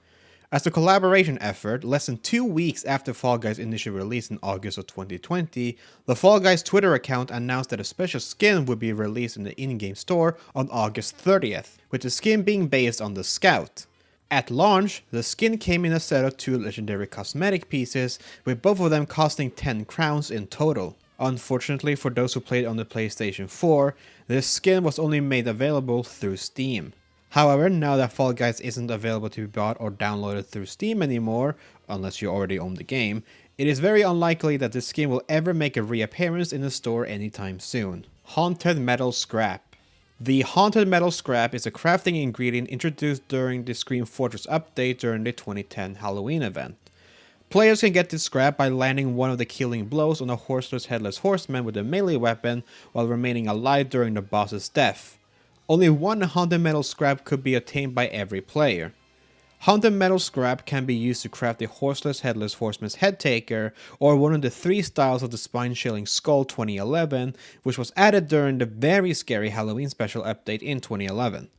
As a collaboration effort, less than 2 weeks after Fall Guys' initial release in August of 2020, the Fall Guys Twitter account announced that a special skin would be released in the in-game store on August 30th, with the skin being based on the Scout. At launch, the skin came in a set of 2 legendary cosmetic pieces, with both of them costing 10 crowns in total. Unfortunately for those who played on the PlayStation 4, this skin was only made available through Steam. However, now that Fall Guys isn't available to be bought or downloaded through Steam anymore, unless you already own the game, it is very unlikely that this skin will ever make a reappearance in the store anytime soon. Haunted Metal Scrap. The Haunted Metal Scrap is a crafting ingredient introduced during the Scream Fortress update during the 2010 Halloween event. Players can get this scrap by landing one of the killing blows on a horseless headless horseman with a melee weapon while remaining alive during the boss's death. Only one Haunted Metal Scrap could be obtained by every player. Haunted Metal Scrap can be used to craft the horseless headless horseman's head taker or one of the 3 styles of the spine-chilling skull 2011, which was added during the very scary Halloween special update in 2011.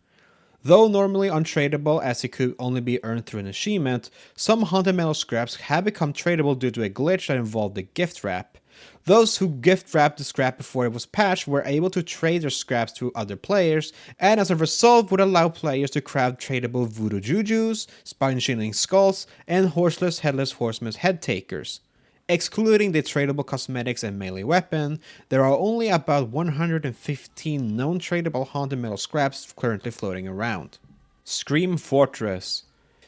Though normally untradeable as it could only be earned through an achievement, some Haunted Metal Scraps have become tradable due to a glitch that involved the gift wrap. Those who gift wrapped the scrap before it was patched were able to trade their scraps to other players, and as a result would allow players to craft tradable voodoo jujus, spine-chilling skulls, and horseless headless horseman's head takers. Excluding the tradable cosmetics and melee weapon, there are only about 115 known tradable Haunted Metal Scraps currently floating around. Scream Fortress.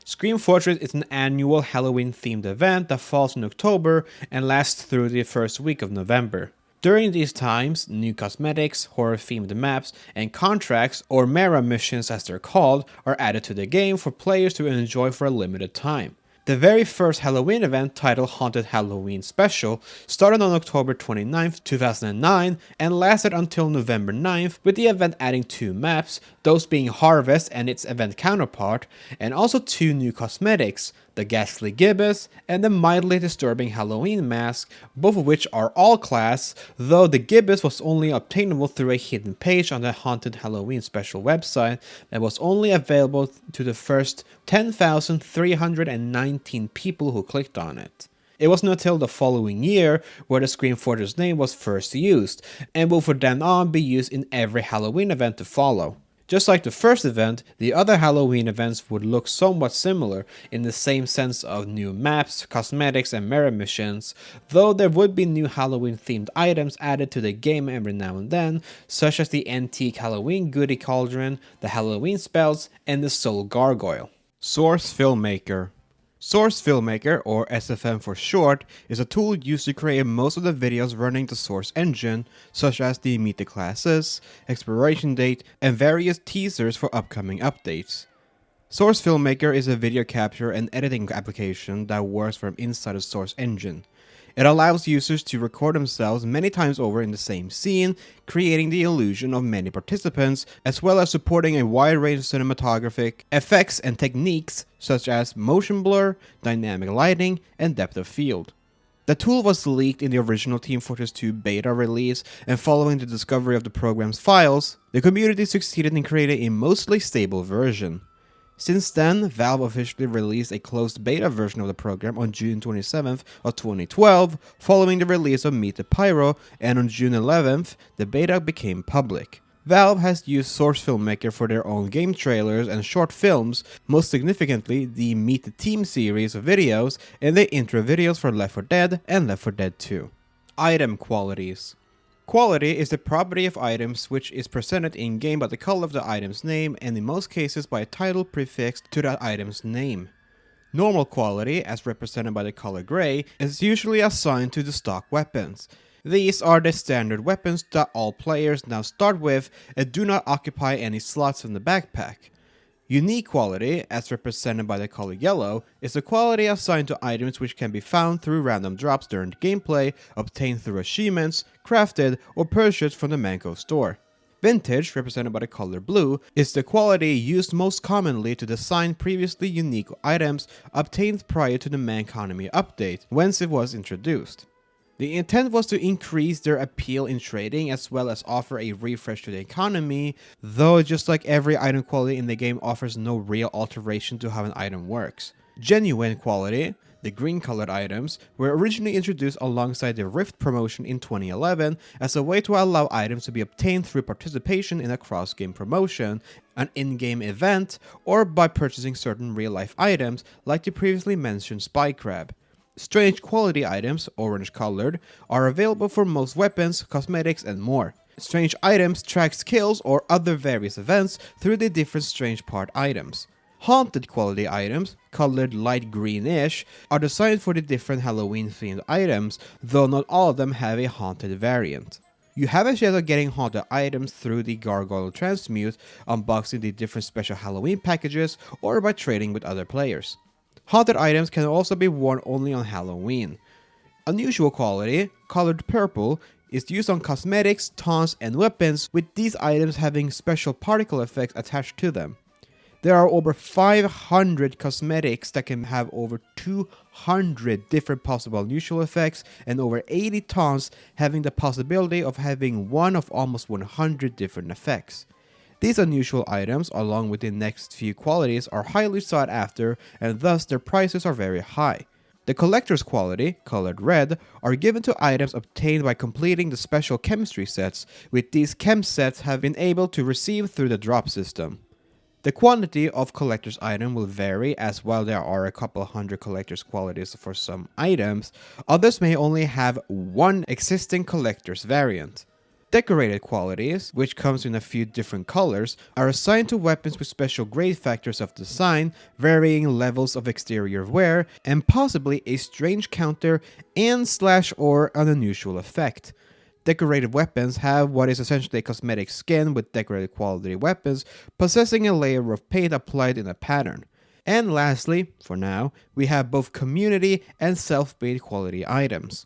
Scream Fortress is an annual Halloween-themed event that falls in October and lasts through the first week of November. During these times, new cosmetics, horror-themed maps, and contracts, or Mera missions as they're called, are added to the game for players to enjoy for a limited time. The very first Halloween event, titled Haunted Halloween Special, started on October 29, 2009 and lasted until November 9th, with the event adding 2 maps, those being Harvest and its event counterpart, and also 2 new cosmetics, the Ghastly Gibbous and the mildly disturbing Halloween mask, both of which are all class, though the Gibbous was only obtainable through a hidden page on the Haunted Halloween Special website that was only available to the first 10,319 people who clicked on it. It wasn't until the following year where the Scream Fortress name was first used, and will from then on be used in every Halloween event to follow. Just like the first event, the other Halloween events would look somewhat similar in the same sense of new maps, cosmetics, and mirror missions, though there would be new Halloween themed items added to the game every now and then, such as the antique Halloween goodie cauldron, the Halloween spells, and the soul gargoyle. Source Filmmaker. Source Filmmaker, or SFM for short, is a tool used to create most of the videos running the Source engine, such as the Meet the Classes, expiration date, and various teasers for upcoming updates. Source Filmmaker is a video capture and editing application that works from inside the Source engine. It allows users to record themselves many times over in the same scene, creating the illusion of many participants, as well as supporting a wide range of cinematographic effects and techniques such as motion blur, dynamic lighting, and depth of field. The tool was leaked in the original Team Fortress 2 Beta release, and following the discovery of the program's files, the community succeeded in creating a mostly stable version. Since then, Valve officially released a closed beta version of the program on June 27th of 2012, following the release of Meet the Pyro, and on June 11th, the beta became public. Valve has used Source Filmmaker for their own game trailers and short films, most significantly the Meet the Team series of videos and the intro videos for Left 4 Dead and Left 4 Dead 2. Item qualities. Quality is the property of items which is presented in-game by the color of the item's name, and in most cases by a title prefixed to that item's name. Normal quality, as represented by the color gray, is usually assigned to the stock weapons. These are the standard weapons that all players now start with and do not occupy any slots in the backpack. Unique quality, as represented by the color yellow, is the quality assigned to items which can be found through random drops during gameplay, obtained through achievements, crafted, or purchased from the Mann Co store. Vintage, represented by the color blue, is the quality used most commonly to design previously unique items obtained prior to the Mann Economy update, whence it was introduced. The intent was to increase their appeal in trading as well as offer a refresh to the economy, though just like every item quality in the game offers no real alteration to how an item works. Genuine quality, the green colored items, were originally introduced alongside the Rift promotion in 2011 as a way to allow items to be obtained through participation in a cross-game promotion, an in-game event, or by purchasing certain real-life items like the previously mentioned Spycrab. Strange quality items, orange colored, are available for most weapons, cosmetics, and more. Strange items track skills or other various events through the different strange part items. Haunted quality items, colored light greenish, are designed for the different Halloween themed items, though not all of them have a haunted variant. You have a chance of getting haunted items through the Gargoyle Transmute, unboxing the different special Halloween packages, or by trading with other players. Haunted items can also be worn only on Halloween. Unusual quality, colored purple, is used on cosmetics, taunts, and weapons, with these items having special particle effects attached to them. There are over 500 cosmetics that can have over 200 different possible unusual effects, and over 80 taunts having the possibility of having one of almost 100 different effects. These unusual items, along with the next few qualities, are highly sought after, and thus their prices are very high. The collector's quality, colored red, are given to items obtained by completing the special chemistry sets, with these chem sets have been able to receive through the drop system. The quantity of collector's item will vary, as while there are a couple hundred collector's qualities for some items, others may only have one existing collector's variant. Decorated qualities, which comes in a few different colors, are assigned to weapons with special grade factors of design, varying levels of exterior wear, and possibly a strange counter and/or an unusual effect. Decorated weapons have what is essentially a cosmetic skin, with decorated quality weapons possessing a layer of paint applied in a pattern. And lastly, for now, we have both community and self-made quality items.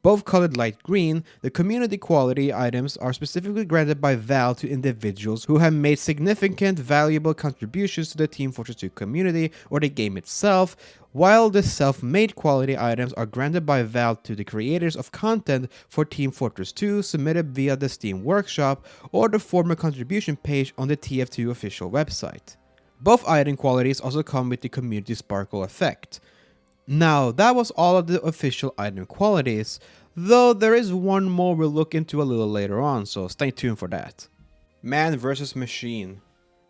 Both colored light green, the community quality items are specifically granted by Valve to individuals who have made significant, valuable contributions to the Team Fortress 2 community or the game itself, while the self-made quality items are granted by Valve to the creators of content for Team Fortress 2 submitted via the Steam Workshop or the former contribution page on the TF2 official website. Both item qualities also come with the community sparkle effect. Now, that was all of the official item qualities, though there is one more we'll look into a little later on, so stay tuned for that. Man vs. Machine.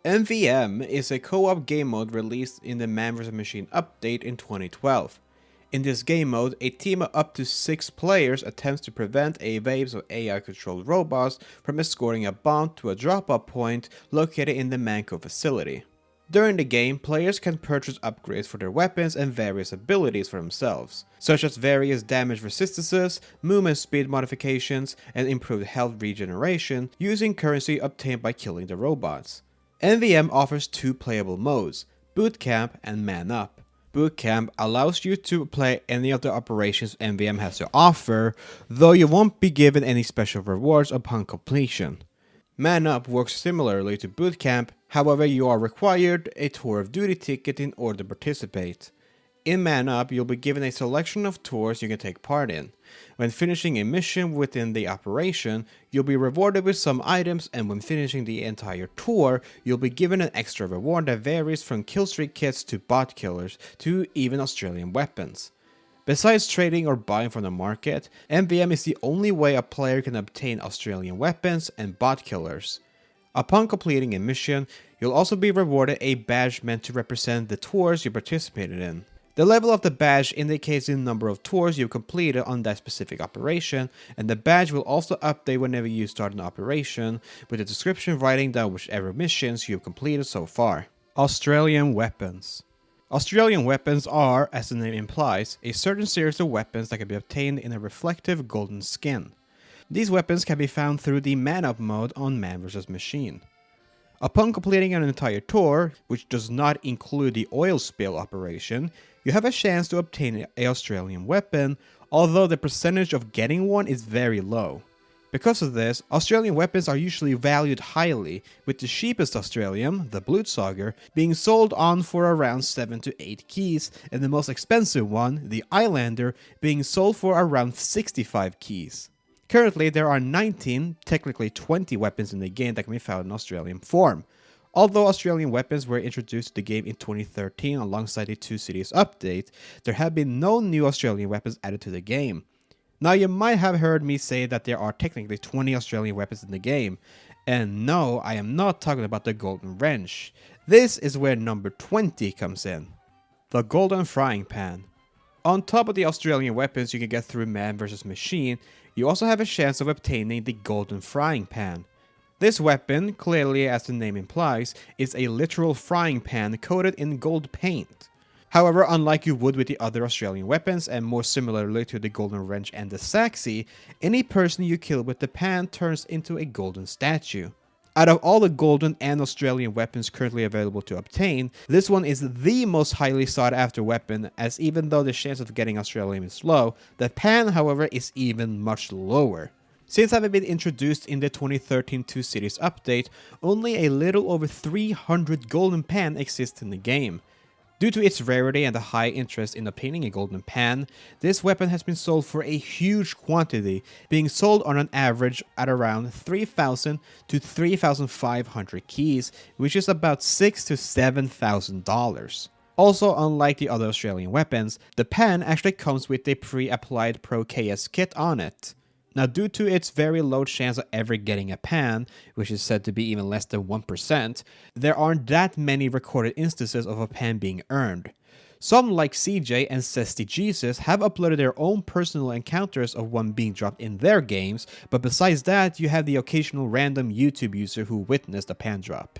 MVM is a co-op game mode released in the Man vs. Machine update in 2012. In this game mode, a team of up to 6 players attempts to prevent a waves of AI-controlled robots from escorting a bomb to a drop-off point located in the Mann Co facility. During the game, players can purchase upgrades for their weapons and various abilities for themselves, such as various damage resistances, movement speed modifications, and improved health regeneration using currency obtained by killing the robots. MVM offers 2 playable modes, Boot Camp and Man Up. Boot Camp allows you to play any of the operations MVM has to offer, though you won't be given any special rewards upon completion. Man Up works similarly to Boot Camp, however you are required a tour of duty ticket in order to participate. In Man Up, you'll be given a selection of tours you can take part in. When finishing a mission within the operation, you'll be rewarded with some items, and when finishing the entire tour, you'll be given an extra reward that varies from Killstreak Kits to bot killers to even Australium Weapons. Besides trading or buying from the market, MVM is the only way a player can obtain Australian Weapons and bot killers. Upon completing a mission, you'll also be rewarded a badge meant to represent the tours you participated in. The level of the badge indicates the number of tours you've completed on that specific operation, and the badge will also update whenever you start an operation, with a description writing down whichever missions you've completed so far. Australium Weapons. Australian Weapons are, as the name implies, a certain series of weapons that can be obtained in a reflective golden skin. These weapons can be found through the Man Up mode on Man vs. Machine. Upon completing an entire tour, which does not include the oil spill operation, you have a chance to obtain an Australian weapon, although the percentage of getting one is very low. Because of this, Australian weapons are usually valued highly, with the cheapest Australium, the Blutsauger, being sold on for around 7 to 8 keys, and the most expensive one, the Islander, being sold for around 65 keys. Currently, there are 19, technically 20 weapons in the game that can be found in Australian form. Although Australian Weapons were introduced to the game in 2013 alongside the 2 Cities update, there have been no new Australian weapons added to the game. Now, you might have heard me say that there are technically 20 Australian weapons in the game, and no, I am not talking about the Golden Wrench. This is where number 20 comes in. The Golden Frying Pan. On top of the Australian weapons you can get through Man vs. Machine, you also have a chance of obtaining the Golden Frying Pan. This weapon, clearly as the name implies, is a literal frying pan coated in gold paint. However, unlike you would with the other Australian weapons, and more similarly to the Golden Wrench and the Saxy, any person you kill with the pan turns into a golden statue. Out of all the golden and Australian weapons currently available to obtain, this one is the most highly sought after weapon, as even though the chance of getting Australian is low, the pan however is even much lower. Since having been introduced in the 2013 2 Cities update, only a little over 300 golden pan exist in the game. Due to its rarity and the high interest in obtaining a golden pan, this weapon has been sold for a huge quantity, being sold on an average at around 3,000 to 3,500 keys, which is about $6,000 to $7,000. Also, unlike the other Australian weapons, the pan actually comes with a pre-applied Pro KS kit on it. Now, due to its very low chance of ever getting a pan, which is said to be even less than 1%, there aren't that many recorded instances of a pan being earned. Some, like CJ and Zesty Jesus, have uploaded their own personal encounters of one being dropped in their games, but besides that, you have the occasional random YouTube user who witnessed a pan drop.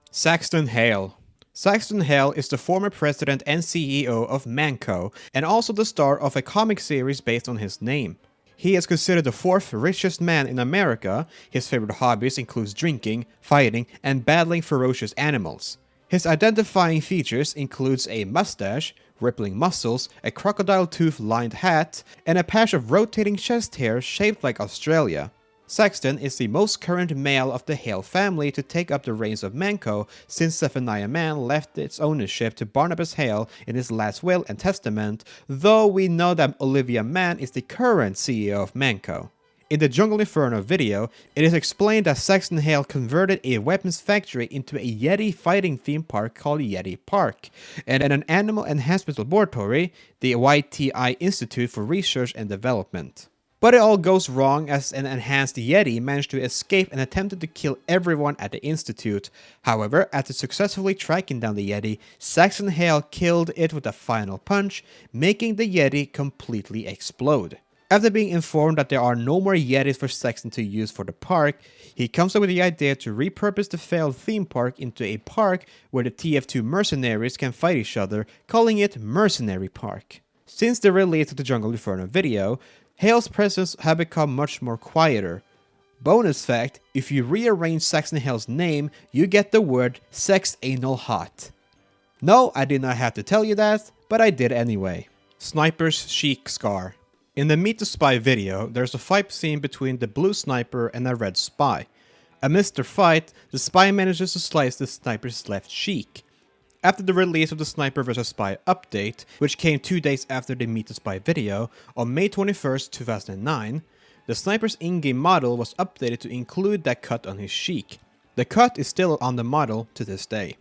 Saxton Hale. Saxton Hale is the former president and CEO of Mann Co, and also the star of a comic series based on his name. He is considered the 4th richest man in America. His favorite hobbies include drinking, fighting, and battling ferocious animals. His identifying features includes a mustache, rippling muscles, a crocodile tooth lined hat, and a patch of rotating chest hair shaped like Australia. Saxton is the most current male of the Hale family to take up the reins of Mann Co since Zephaniah Mann left its ownership to Barnabas Hale in his last will and testament, though we know that Olivia Mann is the current CEO of Mann Co. In the Jungle Inferno video, it is explained that Saxton Hale converted a weapons factory into a Yeti fighting theme park called Yeti Park, and an animal enhancement laboratory, the YTI Institute for Research and Development. But it all goes wrong as an enhanced Yeti managed to escape and attempted to kill everyone at the Institute. However, after successfully tracking down the Yeti, Saxton Hale killed it with a final punch, making the Yeti completely explode. After being informed that there are no more Yetis for Saxton to use for the park, he comes up with the idea to repurpose the failed theme park into a park where the TF2 mercenaries can fight each other, calling it Mercenary Park. Since the release of the Jungle Inferno video, Hale's presence had become much more quieter. Bonus fact, if you rearrange Saxton Hale's name, you get the word Sex Anal Hot. No, I did not have to tell you that, but I did anyway. Sniper's Chic Scar. In the Meet the Spy video, there's a fight scene between the blue sniper and a red spy. Amidst their fight, the spy manages to slice the sniper's left cheek. After the release of the Sniper vs. Spy update, which came 2 days after the Meet the Spy video, on May 21st, 2009, the sniper's in-game model was updated to include that cut on his cheek. The cut is still on the model to this day.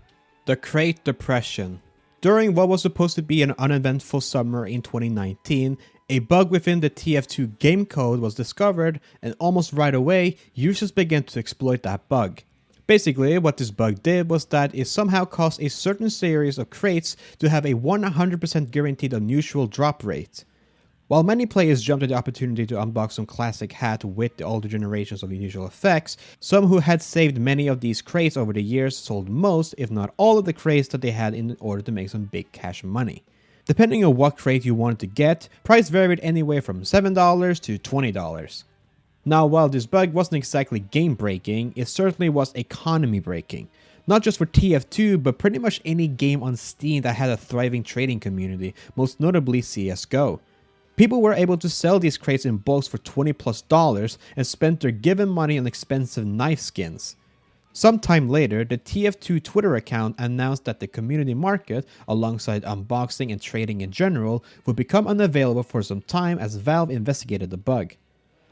The Crate Depression. During what was supposed to be an uneventful summer in 2019, a bug within the TF2 game code was discovered, and almost right away, users began to exploit that bug. Basically, what this bug did was that it somehow caused a certain series of crates to have a 100% guaranteed unusual drop rate. While many players jumped at the opportunity to unbox some classic hat with the older generations of unusual effects, some who had saved many of these crates over the years sold most, if not all of the crates that they had in order to make some big cash money. Depending on what crate you wanted to get, price varied anywhere from $7 to $20. Now, while this bug wasn't exactly game-breaking, it certainly was economy-breaking. Not just for TF2, but pretty much any game on Steam that had a thriving trading community, most notably CSGO. People were able to sell these crates in bulks for $20+ and spent their given money on expensive knife skins. Sometime later, the TF2 Twitter account announced that the community market, alongside unboxing and trading in general, would become unavailable for some time as Valve investigated the bug.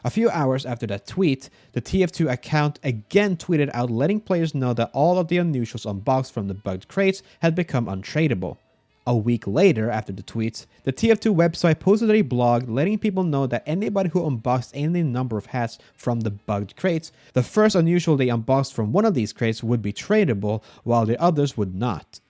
A few hours after that tweet, the TF2 account again tweeted out letting players know that all of the unusuals unboxed from the bugged crates had become untradeable. A week later, after the tweets, the TF2 website posted a blog letting people know that anybody who unboxed any number of hats from the bugged crates, the first unusual they unboxed from one of these crates would be tradable, while the others would not.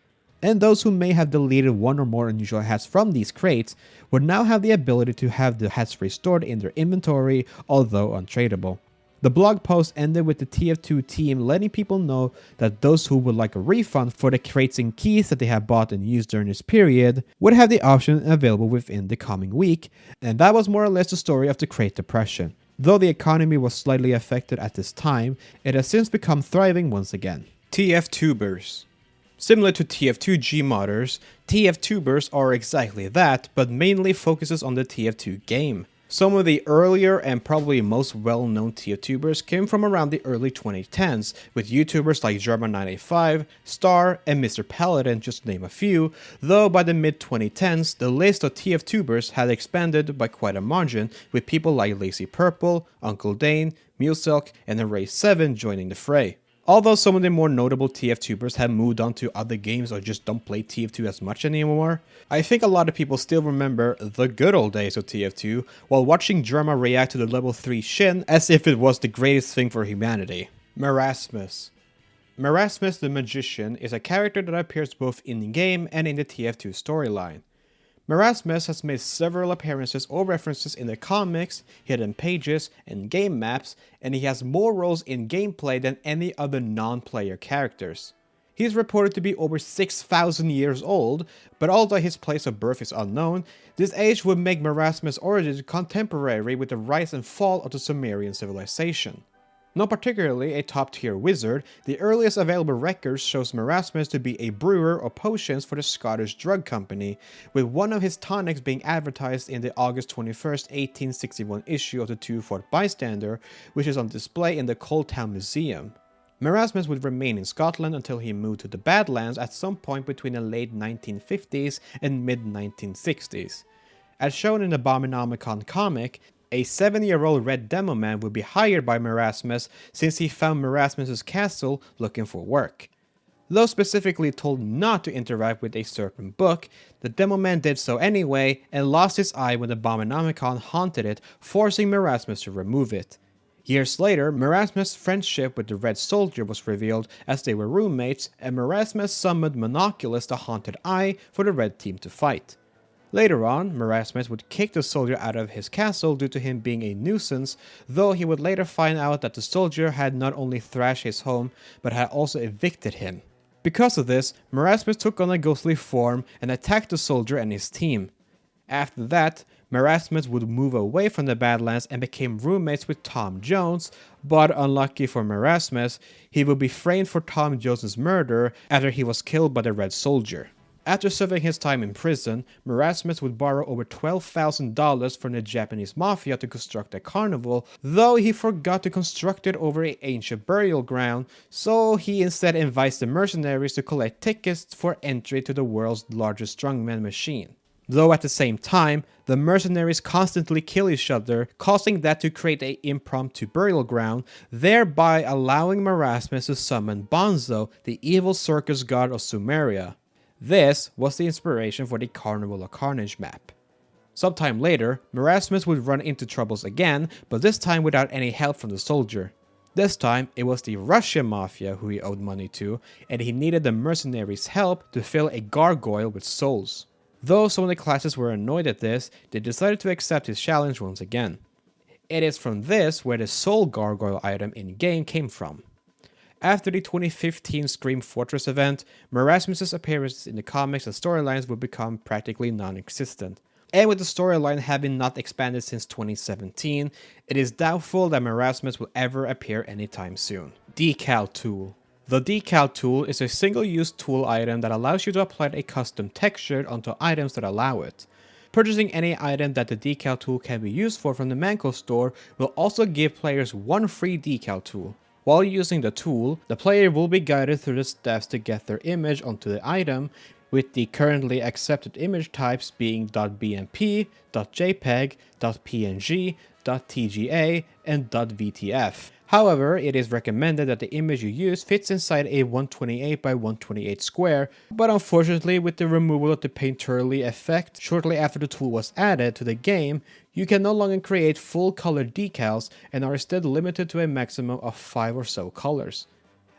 And those who may have deleted one or more unusual hats from these crates would now have the ability to have the hats restored in their inventory, although untradeable. The blog post ended with the TF2 team letting people know that those who would like a refund for the crates and keys that they have bought and used during this period would have the option available within the coming week, and that was more or less the story of the Crate Depression. Though the economy was slightly affected at this time, it has since become thriving once again. TF2bers. Similar to TF2 Gmodders, TF2bers are exactly that, but mainly focuses on the TF2 game. Some of the earlier and probably most well-known TF2bers came from around the early 2010s, with YouTubers like German985, Star, and Mr. Paladin just to name a few, though by the mid-2010s, the list of TF2bers had expanded by quite a margin, with people like Lazy Purple, Uncle Dane, Mulesilk, and Array7 joining the fray. Although some of the more notable TF2bers have moved on to other games or just don't play TF2 as much anymore, I think a lot of people still remember the good old days of TF2 while watching Germa react to the level 3 Shin as if it was the greatest thing for humanity. Merasmus. Merasmus the Magician is a character that appears both in-game and in the TF2 storyline. Merasmus has made several appearances or references in the comics, hidden pages, and game maps, and he has more roles in gameplay than any other non-player characters. He is reported to be over 6,000 years old, but although his place of birth is unknown, this age would make Merasmus' origins contemporary with the rise and fall of the Sumerian civilization. Not particularly a top-tier wizard, the earliest available records shows Merasmus to be a brewer of potions for the Scottish drug company, with one of his tonics being advertised in the August 21st, 1861 issue of the 2/4 Bystander, which is on display in the Cold Town Museum. Merasmus would remain in Scotland until he moved to the Badlands at some point between the late 1950s and mid-1960s. As shown in the Abominomicon comic, A 7-year-old Red Demo Man would be hired by Merasmus since he found Merasmus' castle looking for work. Though specifically told not to interact with a certain book, the Demo Man did so anyway and lost his eye when the Abominomicon haunted it, forcing Merasmus to remove it. Years later, Merasmus' friendship with the Red Soldier was revealed as they were roommates, and Merasmus summoned Monoculus the Haunted Eye for the Red Team to fight. Later on, Merasmus would kick the soldier out of his castle due to him being a nuisance, though he would later find out that the soldier had not only thrashed his home, but had also evicted him. Because of this, Merasmus took on a ghostly form and attacked the soldier and his team. After that, Merasmus would move away from the Badlands and became roommates with Tom Jones, but unlucky for Merasmus, he would be framed for Tom Jones' murder after he was killed by the Red Soldier. After serving his time in prison, Merasmus would borrow over $12,000 from the Japanese mafia to construct a carnival, though he forgot to construct it over an ancient burial ground, so he instead invites the mercenaries to collect tickets for entry to the world's largest strongman machine. Though at the same time, the mercenaries constantly kill each other, causing that to create an impromptu burial ground, thereby allowing Merasmus to summon Bonzo, the evil circus god of Sumeria. This was the inspiration for the Carnival of Carnage map. Sometime later, Merasmus would run into troubles again, but this time without any help from the soldier. This time, it was the Russian mafia who he owed money to, and he needed the mercenaries' help to fill a gargoyle with souls. Though some of the classes were annoyed at this, they decided to accept his challenge once again. It is from this where the soul gargoyle item in-game came from. After the 2015 Scream Fortress event, Merasmus' appearances in the comics and storylines would become practically non-existent. And with the storyline having not expanded since 2017, it is doubtful that Merasmus will ever appear anytime soon. Decal Tool. The Decal Tool is a single-use tool item that allows you to apply a custom texture onto items that allow it. Purchasing any item that the Decal Tool can be used for from the Mann Co store will also give players one free Decal Tool. While using the tool, the player will be guided through the steps to get their image onto the item, with the currently accepted image types being .bmp, .jpeg, .png, .tga, and .vtf. However, it is recommended that the image you use fits inside a 128 by 128 square, but unfortunately with the removal of the painterly effect shortly after the tool was added to the game, you can no longer create full color decals and are instead limited to a maximum of 5 or so colors.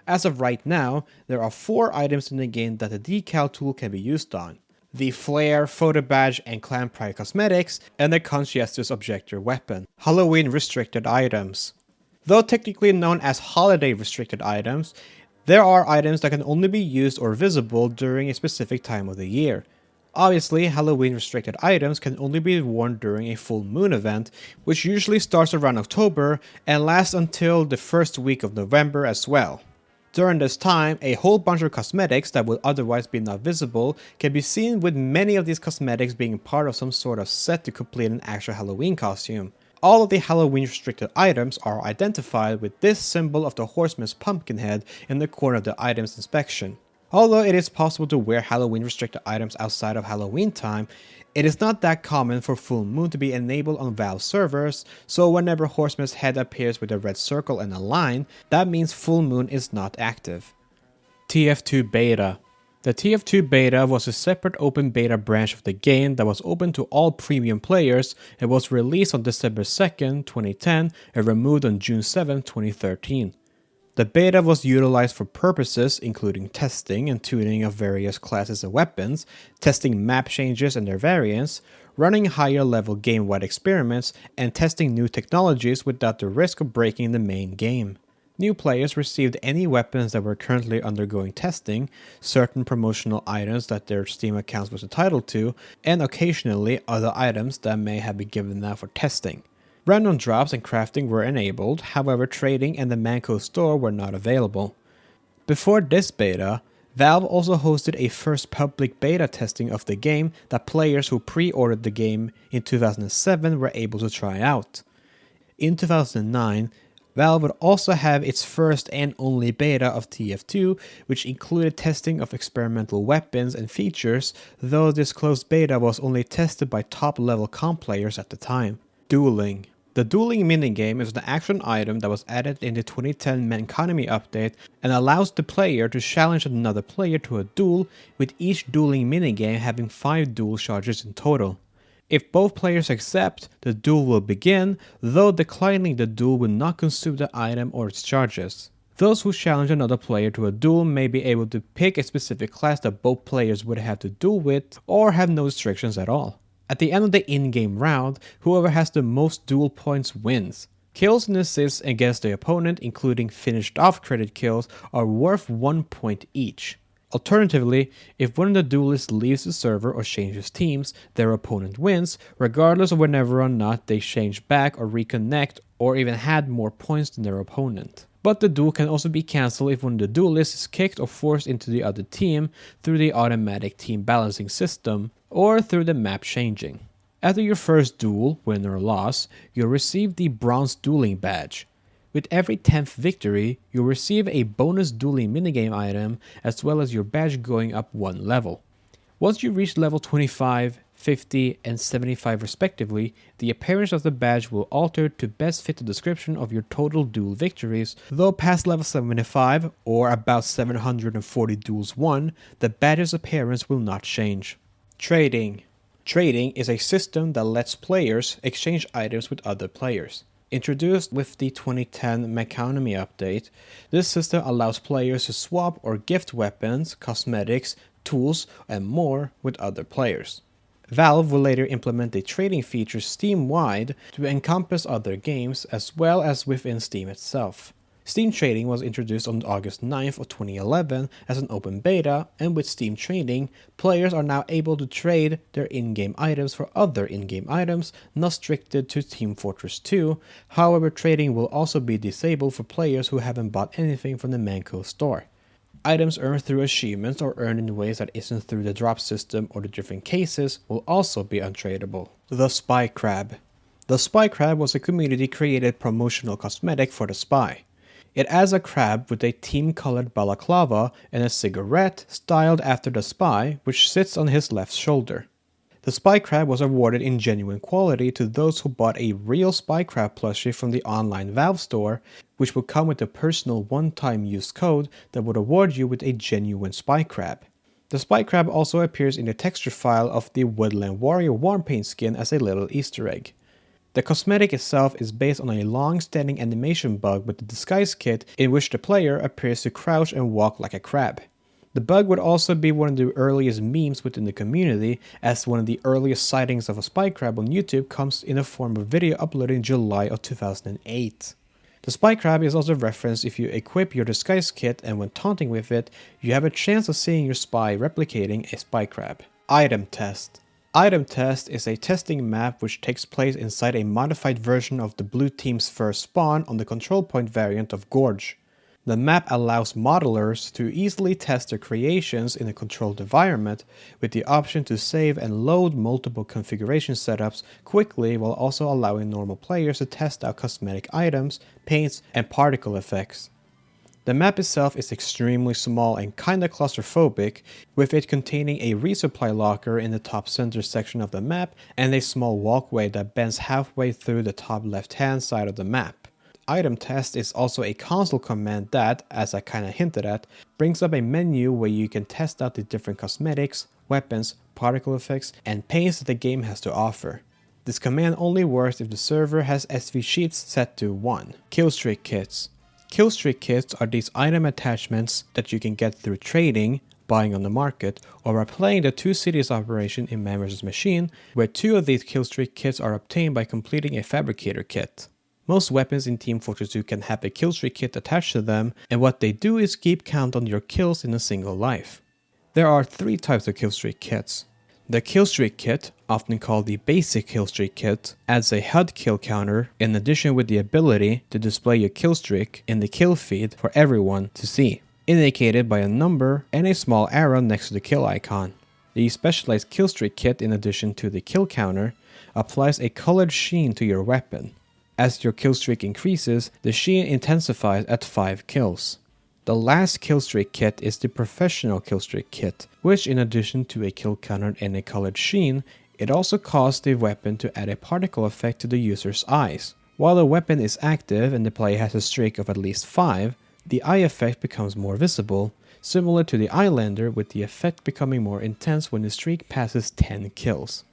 As of right now, there are 4 items in the game that the Decal Tool can be used on. The Flare, Photo Badge, and Clan Pride Cosmetics, and the Conscientious Objector Weapon. Halloween restricted items. Though technically known as holiday restricted items, there are items that can only be used or visible during a specific time of the year. Obviously, Halloween restricted items can only be worn during a full moon event, which usually starts around October and lasts until the first week of November as well. During this time, a whole bunch of cosmetics that would otherwise be not visible can be seen, with many of these cosmetics being part of some sort of set to complete an actual Halloween costume. All of the Halloween restricted items are identified with this symbol of the Horseman's pumpkin head in the corner of the item's inspection. Although it is possible to wear Halloween restricted items outside of Halloween time, it is not that common for Full Moon to be enabled on Valve servers, so whenever Horseman's head appears with a red circle and a line, that means Full Moon is not active. TF2 Beta. The TF2 Beta was a separate open beta branch of the game that was open to all premium players and was released on December 2nd, 2010 and removed on June 7, 2013. The beta was utilized for purposes including testing and tuning of various classes and weapons, testing map changes and their variants, running higher level game-wide experiments, and testing new technologies without the risk of breaking the main game. New players received any weapons that were currently undergoing testing, certain promotional items that their Steam accounts was entitled to, and occasionally other items that may have been given out for testing. Random drops and crafting were enabled, however trading and the Mann Co store were not available. Before this beta, Valve also hosted a first public beta testing of the game that players who pre-ordered the game in 2007 were able to try out. In 2009, Valve would also have its first and only beta of TF2, which included testing of experimental weapons and features, though this closed beta was only tested by top-level comp players at the time. Dueling. The Dueling minigame is an action item that was added in the 2010 Mann Family update and allows the player to challenge another player to a duel, with each Dueling minigame having 5 duel charges in total. If both players accept, the duel will begin, though declining the duel will not consume the item or its charges. Those who challenge another player to a duel may be able to pick a specific class that both players would have to duel with, or have no restrictions at all. At the end of the in-game round, whoever has the most duel points wins. Kills and assists against the opponent, including finished off credit kills, are worth 1 point each. Alternatively, if one of the duelists leaves the server or changes teams, their opponent wins, regardless of whenever or not they change back or reconnect or even had more points than their opponent. But the duel can also be cancelled if one of the duelists is kicked or forced into the other team through the automatic team balancing system, or through the map changing. After your first duel, win or loss, you'll receive the Bronze Dueling badge. With every 10th victory, you'll receive a bonus Dueling minigame item, as well as your badge going up 1 level. Once you reach level 25, 50, and 75 respectively, the appearance of the badge will alter to best fit the description of your total duel victories, though past level 75, or about 740 duels won, the badge's appearance will not change. Trading. Trading is a system that lets players exchange items with other players. Introduced with the 2010 Mann Family update, this system allows players to swap or gift weapons, cosmetics, tools, and more with other players. Valve will later implement a trading feature Steam-wide to encompass other games as well as within Steam itself. Steam Trading was introduced on August 9th of 2011 as an open beta, and with Steam Trading, players are now able to trade their in-game items for other in-game items, not restricted to Team Fortress 2. However, trading will also be disabled for players who haven't bought anything from the Mann Co store. Items earned through achievements or earned in ways that isn't through the drop system or the different cases will also be untradeable. The Spycrab. The Spycrab was a community-created promotional cosmetic for the Spy. It adds a crab with a team-colored balaclava and a cigarette styled after the Spy, which sits on his left shoulder. The Spycrab was awarded in genuine quality to those who bought a real Spycrab plushie from the online Valve store, which would come with a personal one-time use code that would award you with a genuine Spycrab. The Spycrab also appears in the texture file of the Woodland Warrior Warpaint skin as a little Easter egg. The cosmetic itself is based on a long-standing animation bug with the disguise kit in which the player appears to crouch and walk like a crab. The bug would also be one of the earliest memes within the community, as one of the earliest sightings of a Spycrab on YouTube comes in the form of a video uploaded in July of 2008. The Spycrab is also referenced if you equip your disguise kit, and when taunting with it, you have a chance of seeing your spy replicating a Spycrab. Itemtest. Itemtest is a testing map which takes place inside a modified version of the blue team's first spawn on the control point variant of Gorge. The map allows modelers to easily test their creations in a controlled environment, with the option to save and load multiple configuration setups quickly, while also allowing normal players to test out cosmetic items, paints, and particle effects. The map itself is extremely small and kinda claustrophobic, with it containing a resupply locker in the top center section of the map and a small walkway that bends halfway through the top left hand side of the map. Itemtest is also a console command that, as I kinda hinted at, brings up a menu where you can test out the different cosmetics, weapons, particle effects, and paints that the game has to offer. This command only works if the server has SV sheets set to 1. Killstreak Kits. Killstreak Kits are these item attachments that you can get through trading, buying on the market, or by playing the Two Cities operation in Man vs. Machine, where 2 of these Killstreak Kits are obtained by completing a Fabricator kit. Most weapons in Team Fortress 2 can have a Killstreak Kit attached to them, and what they do is keep count on your kills in a single life. There are 3 types of Killstreak Kits. The Killstreak Kit, often called the Basic Killstreak Kit, adds a HUD kill counter in addition with the ability to display your killstreak in the kill feed for everyone to see, indicated by a number and a small arrow next to the kill icon. The Specialized Killstreak Kit, in addition to the kill counter, applies a colored sheen to your weapon. As your killstreak increases, the sheen intensifies at 5 kills. The last Killstreak Kit is the Professional Killstreak Kit, which, in addition to a kill counter and a colored sheen, it also causes the weapon to add a particle effect to the user's eyes, While the weapon is active and the player has a streak of at least 5, the eye effect becomes more visible, similar to the Eyelander, with the effect becoming more intense when the streak passes 10 kills.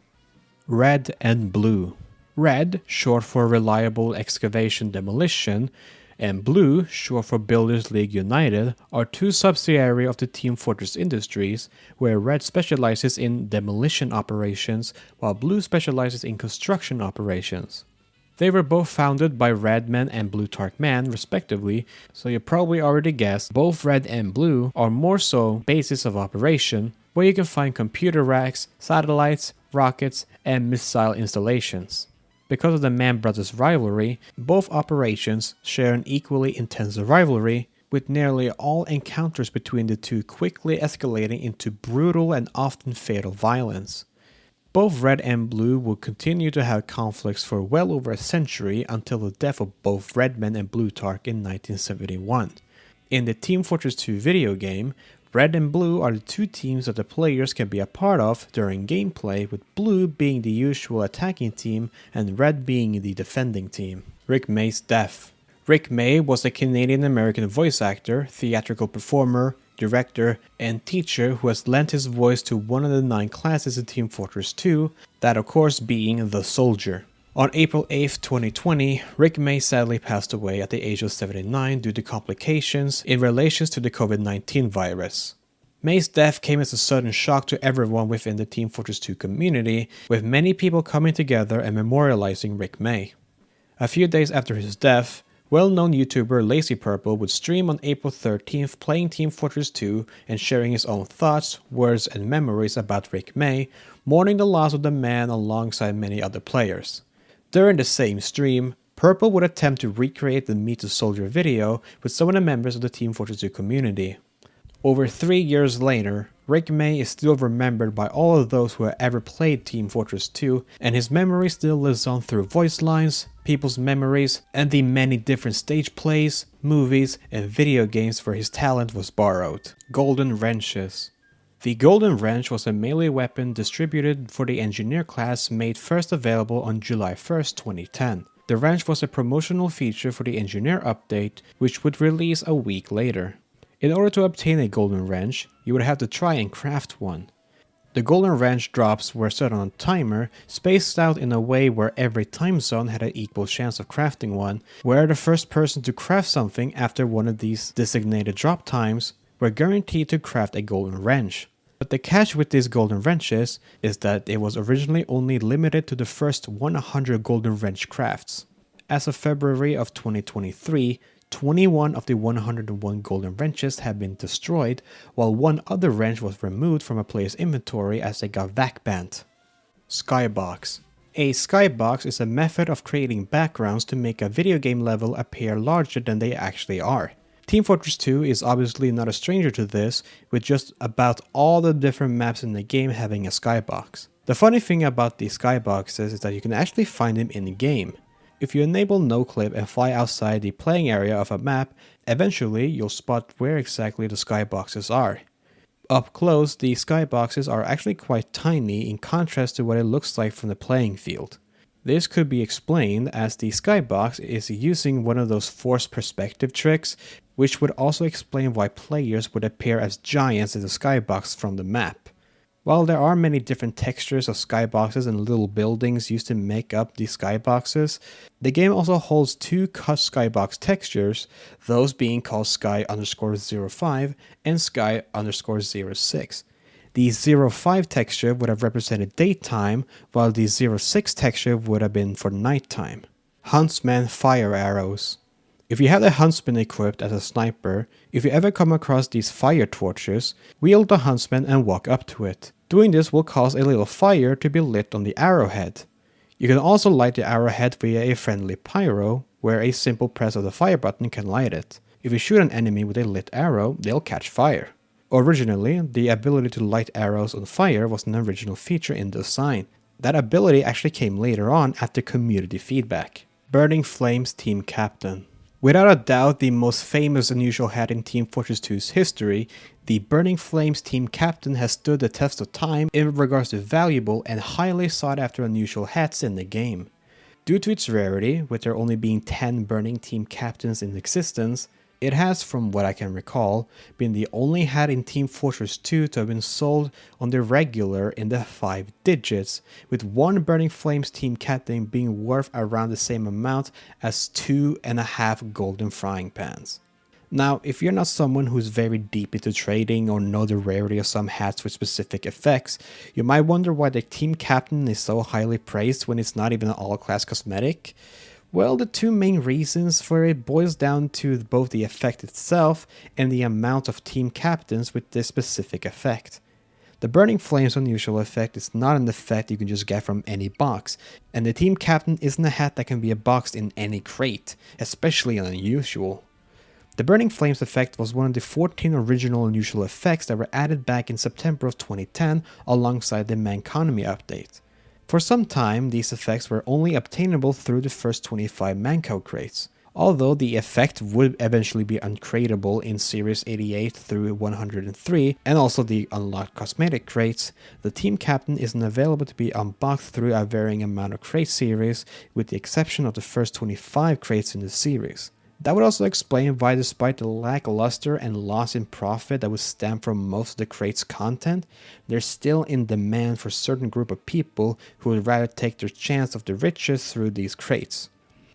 Red and Blue. Red, short for Reliable Excavation Demolition, and Blue, short for Builders League United, are two subsidiaries of the Team Fortress Industries, where Red specializes in demolition operations, while Blue specializes in construction operations. They were both founded by Redman and Blutarch Man, respectively, so you probably already guessed both Red and Blue are more so bases of operation, where you can find computer racks, satellites, rockets, and missile installations. Because of the Mann brothers' rivalry, both operations share an equally intense rivalry, with nearly all encounters between the two quickly escalating into brutal and often fatal violence. Both Red and Blue would continue to have conflicts for well over a century until the death of both Redman and Blutarch in 1971. In the Team Fortress 2 video game, Red and Blue are the two teams that the players can be a part of during gameplay, with Blue being the usual attacking team and Red being the defending team. Rick May's death. Rick May was a Canadian-American voice actor, theatrical performer, director, and teacher who has lent his voice to one of the 9 classes in Team Fortress 2, that of course being the Soldier. On April 8, 2020, Rick May sadly passed away at the age of 79 due to complications in relation to the COVID-19 virus. May's death came as a sudden shock to everyone within the Team Fortress 2 community, with many people coming together and memorializing Rick May. A few days after his death, well-known YouTuber Lazy Purple would stream on April 13th playing Team Fortress 2 and sharing his own thoughts, words, and memories about Rick May, mourning the loss of the man alongside many other players. During the same stream, Purple would attempt to recreate the Meet the Soldier video with some of the members of the Team Fortress 2 community. Over 3 years later, Rick May is still remembered by all of those who have ever played Team Fortress 2, and his memory still lives on through voice lines, people's memories, and the many different stage plays, movies, and video games where his talent was borrowed. Golden Wrenches. The Golden Wrench was a melee weapon distributed for the Engineer class made first available on July 1st, 2010. The wrench was a promotional feature for the Engineer update, which would release a week later. In order to obtain a Golden Wrench, you would have to try and craft one. The Golden Wrench drops were set on a timer, spaced out in a way where every time zone had an equal chance of crafting one, where the first person to craft something after one of these designated drop times were guaranteed to craft a Golden Wrench. But the catch with these Golden Wrenches is that it was originally only limited to the first 100 Golden Wrench crafts. As of February of 2023, 21 of the 101 Golden Wrenches have been destroyed, while one other wrench was removed from a player's inventory as they got vac banned. Skybox. A skybox is a method of creating backgrounds to make a video game level appear larger than they actually are. Team Fortress 2 is obviously not a stranger to this, with just about all the different maps in the game having a skybox. The funny thing about these skyboxes is that you can actually find them in the game. If you enable no-clip and fly outside the playing area of a map, eventually you'll spot where exactly the skyboxes are. Up close, the skyboxes are actually quite tiny in contrast to what it looks like from the playing field. This could be explained as the skybox is using one of those forced perspective tricks, which would also explain why players would appear as giants in the skybox from the map. While there are many different textures of skyboxes and little buildings used to make up these skyboxes, the game also holds 2 cut skybox textures, those being called Sky_05 and Sky_06. The 05 texture would have represented daytime, while the 06 texture would have been for nighttime. Huntsman fire arrows. If you have the Huntsman equipped as a sniper, if you ever come across these fire torches, wield the Huntsman and walk up to it. Doing this will cause a little fire to be lit on the arrowhead. You can also light the arrowhead via a friendly pyro, where a simple press of the fire button can light it. If you shoot an enemy with a lit arrow, they'll catch fire. Originally, the ability to light arrows on fire was an original feature in the design. That ability actually came later on after community feedback. Burning Flames Team Captain. Without a doubt the most famous unusual hat in Team Fortress 2's history, the Burning Flames Team Captain has stood the test of time in regards to valuable and highly sought after unusual hats in the game. Due to its rarity, with there only being 10 burning team captains in existence, it has, from what I can recall, been the only hat in Team Fortress 2 to have been sold on the regular in the 5 digits, with one Burning Flames team captain being worth around the same amount as 2.5 golden frying pans. Now, if you're not someone who's very deep into trading or know the rarity of some hats with specific effects, you might wonder why the team captain is so highly praised when it's not even an all-class cosmetic. Well, the two main reasons for it boils down to both the effect itself and the amount of team captains with this specific effect. The Burning Flames unusual effect is not an effect you can just get from any box, and the team captain isn't a hat that can be boxed in any crate, especially an unusual. The Burning Flames effect was one of the 14 original unusual effects that were added back in September of 2010 alongside the Mann update. For some time, these effects were only obtainable through the first 25 Mann Co crates. Although the effect would eventually be uncrateable in Series 88 through 103, and also the unlocked cosmetic crates, the team captain isn't available to be unboxed through a varying amount of crate series, with the exception of the first 25 crates in the series. That would also explain why, despite the lackluster and loss in profit that would stem from most of the crate's content, there's still in demand for a certain group of people who would rather take their chance of the riches through these crates.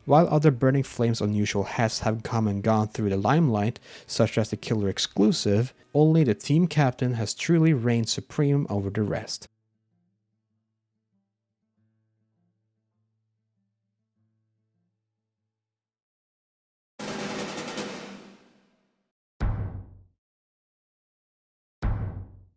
While other Burning Flames unusual hats have come and gone through the limelight, such as the Killer exclusive, only the team captain has truly reigned supreme over the rest.